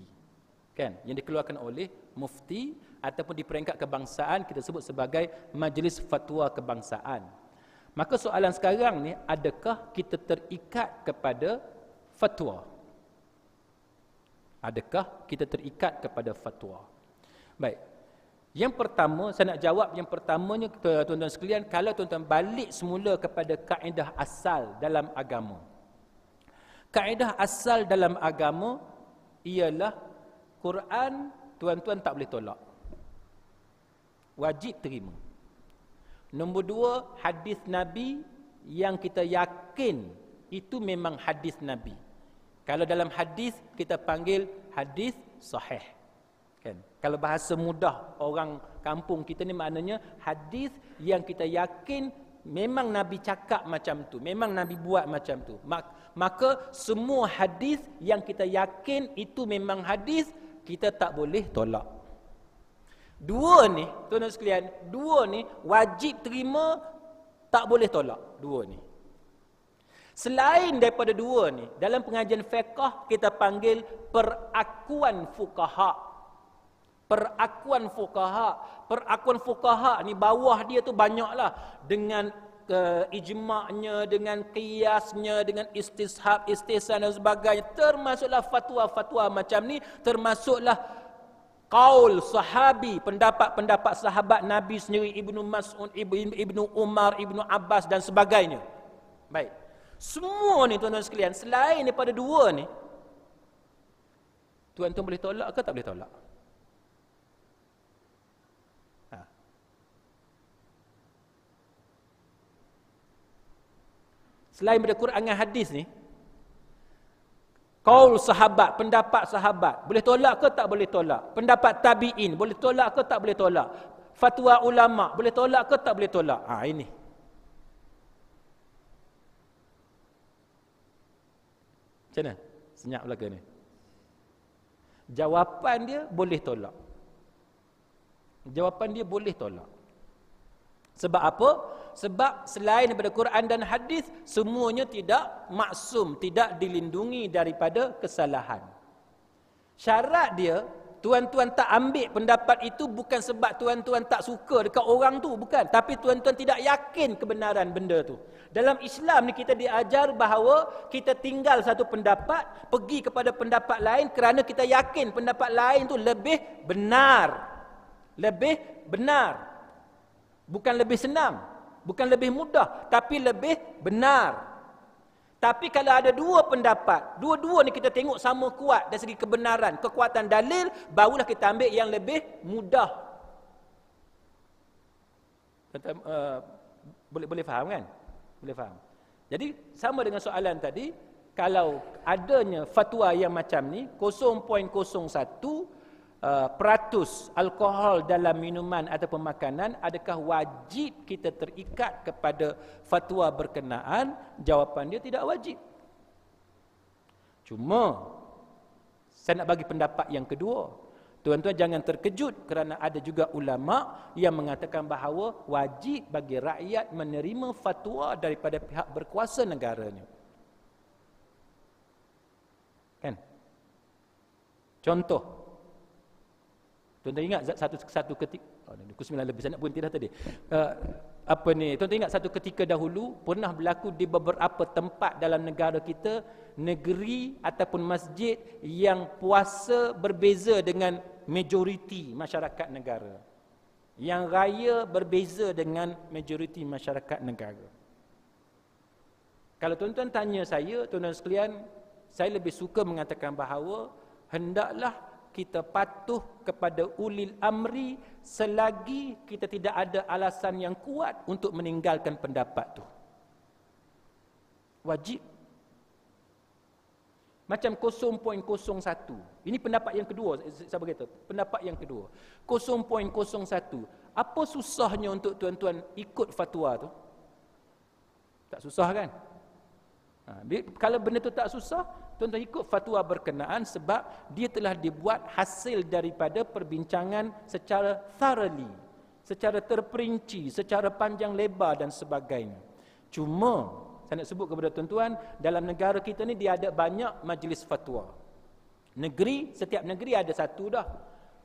Kan? Yang dikeluarkan oleh mufti ataupun di peringkat kebangsaan kita sebut sebagai majlis fatwa kebangsaan. Maka soalan sekarang ni, adakah kita terikat kepada fatwa? Adakah kita terikat kepada fatwa? Baik. Yang pertama, saya nak jawab yang pertamanya, tuan-tuan sekalian, kalau tuan-tuan balik semula kepada kaedah asal dalam agama. Kaedah asal dalam agama ialah Quran, tuan-tuan tak boleh tolak. Wajib terima. Nombor dua, hadis Nabi yang kita yakin itu memang hadis Nabi. Kalau dalam hadis kita panggil hadis sahih. Kan? Kalau bahasa mudah orang kampung kita ni maknanya hadis yang kita yakin memang Nabi cakap macam tu, memang Nabi buat macam tu. Maka semua hadis yang kita yakin itu memang hadis, kita tak boleh tolak. Dua ni, tuan-tuan sekalian, dua ni wajib terima, tak boleh tolak. Dua ni. Selain daripada dua ni, dalam pengajian fiqh kita panggil perakuan fuqaha. Perakuan fuqaha. Perakuan fuqaha ni bawah dia tu banyaklah. Dengan ijma'nya, dengan qiyasnya, dengan istishab, istihsan dan sebagainya. Termasuklah fatwa-fatwa macam ni. Termasuklah qaul sahabi, pendapat-pendapat sahabat Nabi sendiri, Ibnu Mas'ud, Ibnu Umar, Ibnu Abbas dan sebagainya. Baik. Semua ni tuan-tuan sekalian, selain daripada dua ni, tuan-tuan boleh tolak ke tak boleh tolak? Selain daripada Quran dan hadis ni, qaul sahabat, pendapat sahabat, boleh tolak ke tak boleh tolak? Pendapat tabi'in, boleh tolak ke tak boleh tolak? Fatwa ulama, boleh tolak ke tak boleh tolak? Ini. Macam mana? Senyap belaka ni. Jawapan dia boleh tolak. Jawapan dia boleh tolak. Sebab apa? Sebab selain daripada Quran dan hadis, semuanya tidak maksum, tidak dilindungi daripada kesalahan. Syarat dia, tuan-tuan tak ambil pendapat itu bukan sebab tuan-tuan tak suka dekat orang tu, bukan. Tapi tuan-tuan tidak yakin kebenaran benda tu. Dalam Islam ni kita diajar bahawa kita tinggal satu pendapat, pergi kepada pendapat lain kerana kita yakin pendapat lain tu lebih benar. Lebih benar. Bukan lebih senang, bukan lebih mudah, tapi lebih benar. Tapi kalau ada dua pendapat, dua-dua ni kita tengok sama kuat dari segi kebenaran, kekuatan dalil, barulah kita ambil yang lebih mudah. Boleh faham kan? Boleh faham. Jadi sama dengan soalan tadi, kalau adanya fatwa yang macam ni 0.01, peratus alkohol dalam minuman ataupun makanan, adakah wajib kita terikat kepada fatwa berkenaan? Jawapan dia tidak wajib. Cuma saya nak bagi pendapat yang kedua. Tuan-tuan jangan terkejut kerana ada juga ulama yang mengatakan bahawa wajib bagi rakyat menerima fatwa daripada pihak berkuasa negaranya. Kan? Contoh. Tuan-tuan ingat satu ketika, pukul 9 lebih saya nak berhenti dah tadi. Tuan-tuan ingat satu ketika dahulu pernah berlaku di beberapa tempat dalam negara kita, negeri ataupun masjid yang puasa berbeza dengan majoriti masyarakat negara. Yang raya berbeza dengan majoriti masyarakat negara. Kalau tuan-tuan tanya saya, tuan-tuan sekalian, saya lebih suka mengatakan bahawa hendaklah kita patuh kepada ulil amri selagi kita tidak ada alasan yang kuat untuk meninggalkan pendapat tu. Wajib. Macam 0.01. Ini pendapat yang kedua, saya berkata. Pendapat yang kedua. 0.01. Apa susahnya untuk tuan-tuan ikut fatwa tu? Tak susah kan? Kalau benda tu tak susah, tuan-tuan ikut fatwa berkenaan sebab dia telah dibuat hasil daripada perbincangan secara thoroughly, secara terperinci, secara panjang lebar dan sebagainya. Cuma saya nak sebut kepada tuan-tuan, dalam negara kita ni dia ada banyak majlis fatwa. Setiap negeri ada satu dah.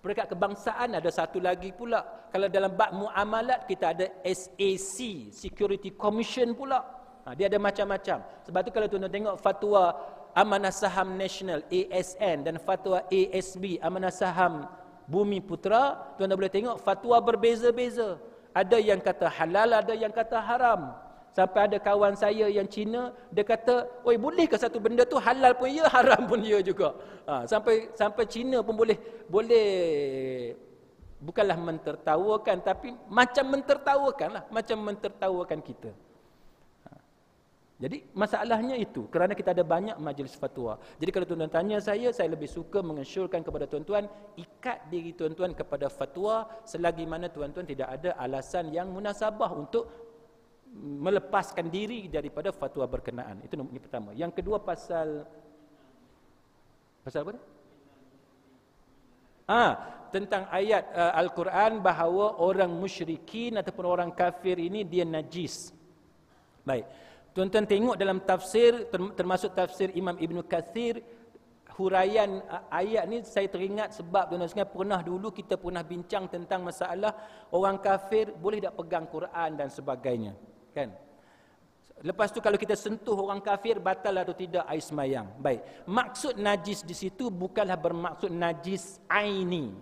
Peringkat kebangsaan ada satu lagi pula. Kalau dalam bab muamalat kita ada SAC, Security Commission pula. Dia ada macam-macam. Sebab tu kalau tuan-tuan tengok fatwa Amanah Saham Nasional ASN dan fatwa ASB Amanah Saham Bumi Putra, tuan-tuan boleh tengok fatwa berbeza-beza. Ada yang kata halal, ada yang kata haram. Sampai ada kawan saya yang Cina, dia kata, "Oi, boleh ke satu benda tu halal pun ya, haram pun ya juga." Sampai Cina pun boleh bukanlah mentertawakan, tapi macam mentertawakanlah, macam mentertawakan kita. Jadi masalahnya itu, kerana kita ada banyak majlis fatwa. Jadi kalau tuan-tuan tanya saya lebih suka mengesyorkan kepada tuan-tuan, ikat diri tuan-tuan kepada fatwa selagi mana tuan-tuan tidak ada alasan yang munasabah untuk melepaskan diri daripada fatwa berkenaan. Itu yang pertama. Yang kedua pasal apa? Tentang ayat Al-Quran bahawa orang musyrikin ataupun orang kafir ini dia najis. Baik. Tuan-tuan tengok dalam tafsir, termasuk tafsir Imam Ibn Kathir, huraian ayat ni saya teringat sebab tuan-tuan sekalian dulu kita pernah bincang tentang masalah orang kafir boleh tak pegang Quran dan sebagainya. Kan? Lepas tu kalau kita sentuh orang kafir, batal atau tidak air semayang. Baik. Maksud najis di situ bukanlah bermaksud najis aini.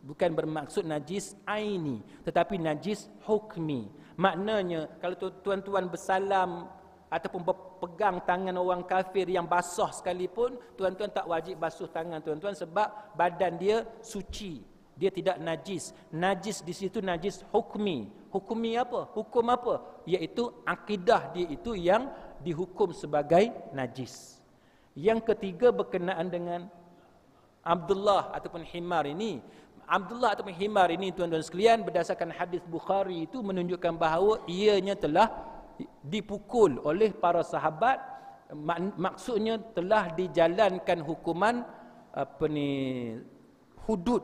Bukan bermaksud najis aini, tetapi najis hukmi. Maknanya kalau tuan-tuan bersalam ataupun berpegang tangan orang kafir yang basah sekalipun, tuan-tuan tak wajib basuh tangan tuan-tuan sebab badan dia suci. Dia tidak najis. Najis di situ najis hukmi. Hukmi apa? Hukum apa? Iaitu akidah dia itu yang dihukum sebagai najis. Yang ketiga berkenaan dengan Abdullah ataupun himar ini. Abdullah ataupun himar ini tuan-tuan sekalian berdasarkan hadis Bukhari itu menunjukkan bahawa ianya telah dipukul oleh para sahabat. Maksudnya telah dijalankan hukuman hudud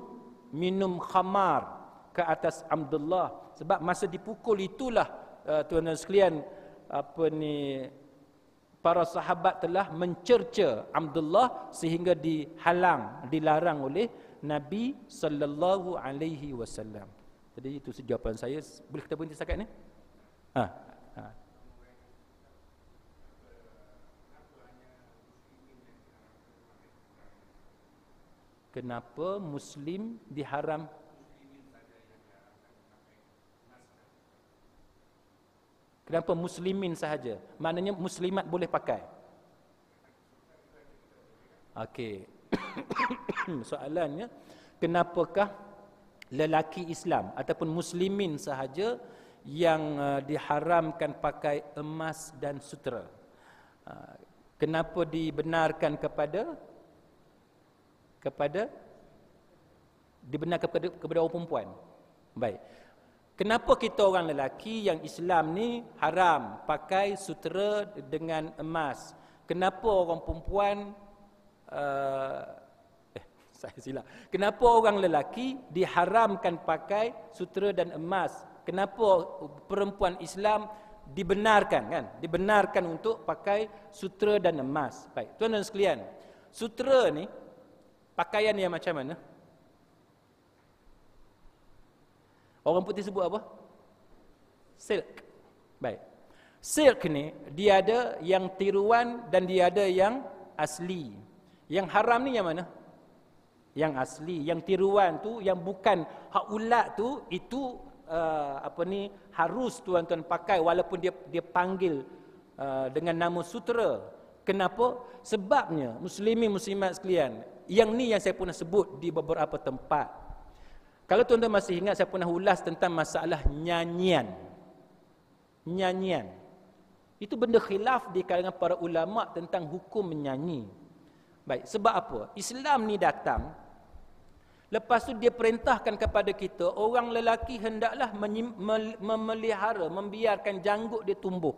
minum khamar ke atas Abdullah. Sebab masa dipukul itulah tuan-tuan sekalian para sahabat telah mencerca Abdullah sehingga dilarang oleh Nabi sallallahu alaihi wasallam. Jadi itu jawapan saya. Boleh kita berhenti setakat ni? Kenapa Muslim diharam? Kenapa Muslimin sahaja? Maknanya Muslimat boleh pakai. Okey. Soalannya, kenapakah lelaki Islam ataupun Muslimin sahaja yang diharamkan pakai emas dan sutera? Kenapa dibenarkan kepada Dibenarkan kepada orang perempuan. Baik. Kenapa kita orang lelaki yang Islam ni haram pakai sutera dengan emas? Kenapa orang perempuan saya silap. Kenapa orang lelaki diharamkan pakai sutera dan emas? Kenapa perempuan Islam dibenarkan, kan? Dibenarkan untuk pakai sutera dan emas. Baik, tuan-tuan sekalian. Sutera ni pakaian yang macam mana? Orang putih sebut apa? Silk. Baik. Silk ni dia ada yang tiruan dan dia ada yang asli. Yang haram ni yang mana? Yang asli. Yang tiruan tu, yang bukan hak ulat tu, itu harus tuan-tuan pakai walaupun dia panggil dengan nama sutera. Kenapa? Sebabnya muslimin muslimat sekalian, yang ni yang saya pernah sebut di beberapa tempat. Kalau tuan-tuan masih ingat, saya pernah ulas tentang masalah nyanyian. Nyanyian. Itu benda khilaf di kalangan para ulama tentang hukum menyanyi. Baik, sebab apa? Islam ni datang, lepas tu dia perintahkan kepada kita, orang lelaki hendaklah memelihara, membiarkan janggut dia tumbuh.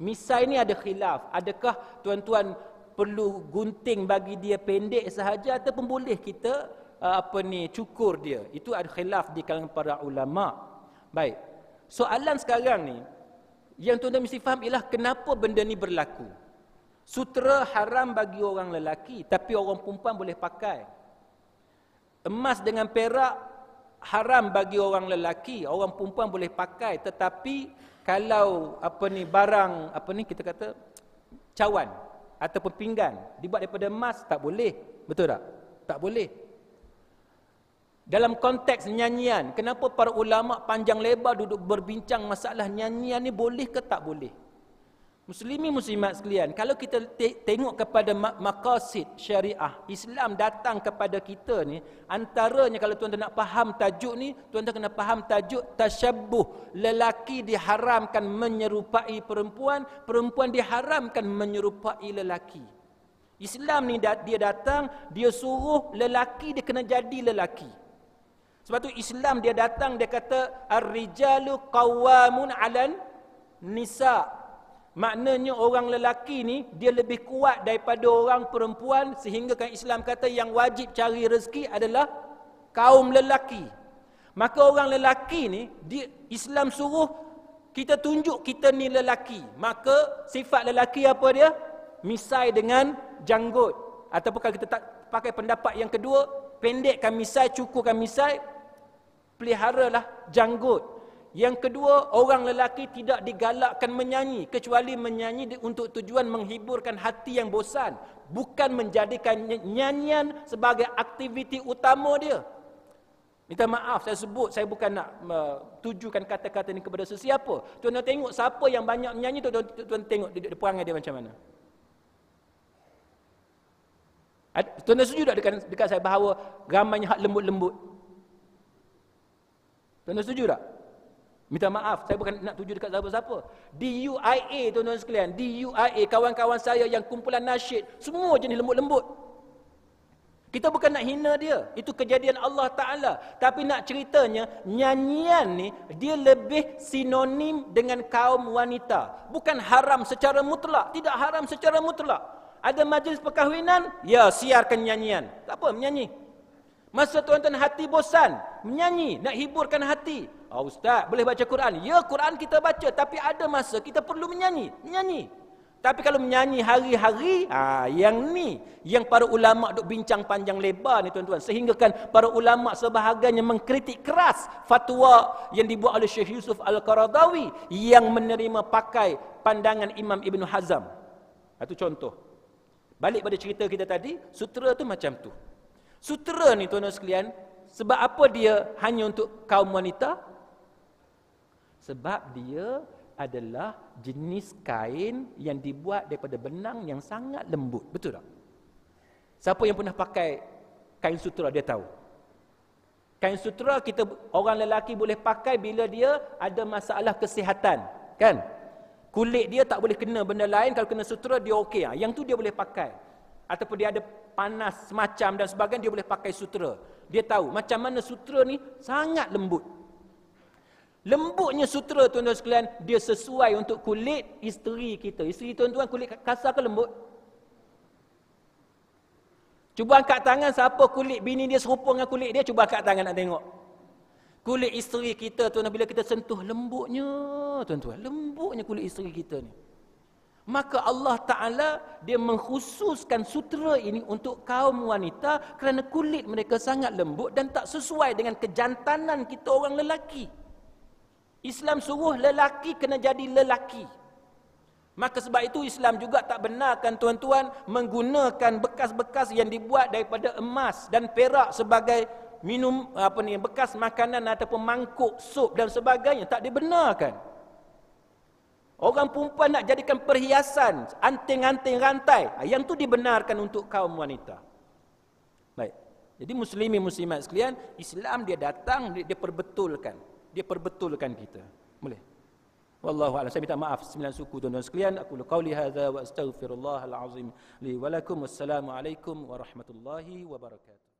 Misai ni ada khilaf. Adakah tuan-tuan perlu gunting bagi dia pendek sahaja ataupun boleh kita cukur dia? Itu ada khilaf di kalangan para ulama. Baik. Soalan sekarang ni yang tuan-tuan mesti faham ialah kenapa benda ni berlaku. Sutera haram bagi orang lelaki, tapi orang perempuan boleh pakai. Emas dengan perak haram bagi orang lelaki, orang perempuan boleh pakai. Tetapi kalau barang kita kata cawan ataupun pinggan dibuat daripada emas, tak boleh. Betul tak? Tak boleh. Dalam konteks nyanyian, kenapa para ulama panjang lebar duduk berbincang masalah nyanyian ni boleh ke tak boleh? Muslimin muslimat sekalian, kalau kita tengok kepada maqasid syariah, Islam datang kepada kita ni, antaranya kalau tuan-tuan nak faham tajuk ni, tuan-tuan kena faham tajuk tasyabbuh. Lelaki diharamkan menyerupai perempuan, perempuan diharamkan menyerupai lelaki. Islam ni dia datang, dia suruh lelaki dia kena jadi lelaki. Sebab tu Islam dia datang, dia kata ar-rijalu qawwamun 'alan nisa. Maknanya orang lelaki ni dia lebih kuat daripada orang perempuan, sehingga kan Islam kata yang wajib cari rezeki adalah kaum lelaki. Maka orang lelaki ni Islam suruh kita tunjuk kita ni lelaki. Maka sifat lelaki apa dia? Misai dengan janggut. Ataupun kalau kita tak pakai pendapat yang kedua, pendekkan misai, cukurkan misai, peliharalah janggut. Yang kedua, orang lelaki tidak digalakkan menyanyi, kecuali menyanyi untuk tujuan menghiburkan hati yang bosan, bukan menjadikan nyanyian sebagai aktiviti utama dia. Minta maaf saya sebut, saya bukan nak tujukan kata-kata ini kepada sesiapa. Tuan-tuan tengok siapa yang banyak menyanyi, tuan-tuan tengok perangai dia macam mana. Tuan-tuan setuju tak dekat saya bahawa ramainya hak lembut-lembut? Tuan-tuan setuju tak? Minta maaf, saya bukan nak tuju dekat siapa-siapa. Di UIA, tuan-tuan sekalian, di UIA, kawan-kawan saya yang kumpulan nasyid, semua jenis lembut-lembut. Kita bukan nak hina dia, itu kejadian Allah Ta'ala. Tapi nak ceritanya, nyanyian ni, dia lebih sinonim dengan kaum wanita. Bukan haram secara mutlak, tidak haram secara mutlak. Ada majlis perkahwinan, ya siarkan nyanyian. Tak apa, menyanyi. Masa tuan-tuan hati bosan, menyanyi, nak hiburkan hati. Ustaz, boleh baca Quran? Ya, Quran kita baca, tapi ada masa kita perlu menyanyi. Menyanyi. Tapi kalau menyanyi hari-hari, yang para ulama duk bincang panjang lebar ni tuan-tuan. Sehingga kan para ulama sebahagiannya mengkritik keras fatwa yang dibuat oleh Syekh Yusuf Al-Qaradawi yang menerima pakai pandangan Imam Ibn Hazm. Itu contoh. Balik pada cerita kita tadi, sutera tu macam tu. Sutera ni tuan-tuan sekalian, sebab apa dia hanya untuk kaum wanita? Sebab dia adalah jenis kain yang dibuat daripada benang yang sangat lembut. Betul tak? Siapa yang pernah pakai kain sutera dia tahu. Kain sutera orang lelaki boleh pakai bila dia ada masalah kesihatan, kan? Kulit dia tak boleh kena benda lain, kalau kena sutera dia okey. Yang tu dia boleh pakai. Ataupun dia ada panas semacam dan sebagainya, dia boleh pakai sutera. Dia tahu macam mana sutera ni sangat lembut. Lembutnya sutera tuan-tuan sekalian, dia sesuai untuk kulit isteri kita. Isteri tuan-tuan kulit kasar ke lembut? Cuba angkat tangan siapa kulit bini dia serupa dengan kulit dia, cuba angkat tangan nak tengok. Kulit isteri kita tuan-tuan bila kita sentuh lembutnya tuan-tuan, lembutnya kulit isteri kita ni. Maka Allah Ta'ala dia mengkhususkan sutera ini untuk kaum wanita kerana kulit mereka sangat lembut dan tak sesuai dengan kejantanan kita orang lelaki. Islam suruh lelaki kena jadi lelaki. Maka sebab itu Islam juga tak benarkan tuan-tuan menggunakan bekas-bekas yang dibuat daripada emas dan perak sebagai minum bekas makanan ataupun mangkuk sup dan sebagainya, tak dibenarkan. Orang perempuan nak jadikan perhiasan, anting-anting rantai, yang tu dibenarkan untuk kaum wanita. Baik. Jadi muslimin muslimat sekalian, Islam dia datang dia perbetulkan. Dia perbetulkan kita. Boleh? Wallahu a'lam. Saya minta maaf 9 suku tuan-tuan sekalian. Aku qauli hadza wa astaghfirullahal azim li wa lakum. Wassalamu alaikum warahmatullahi wabarakatuh.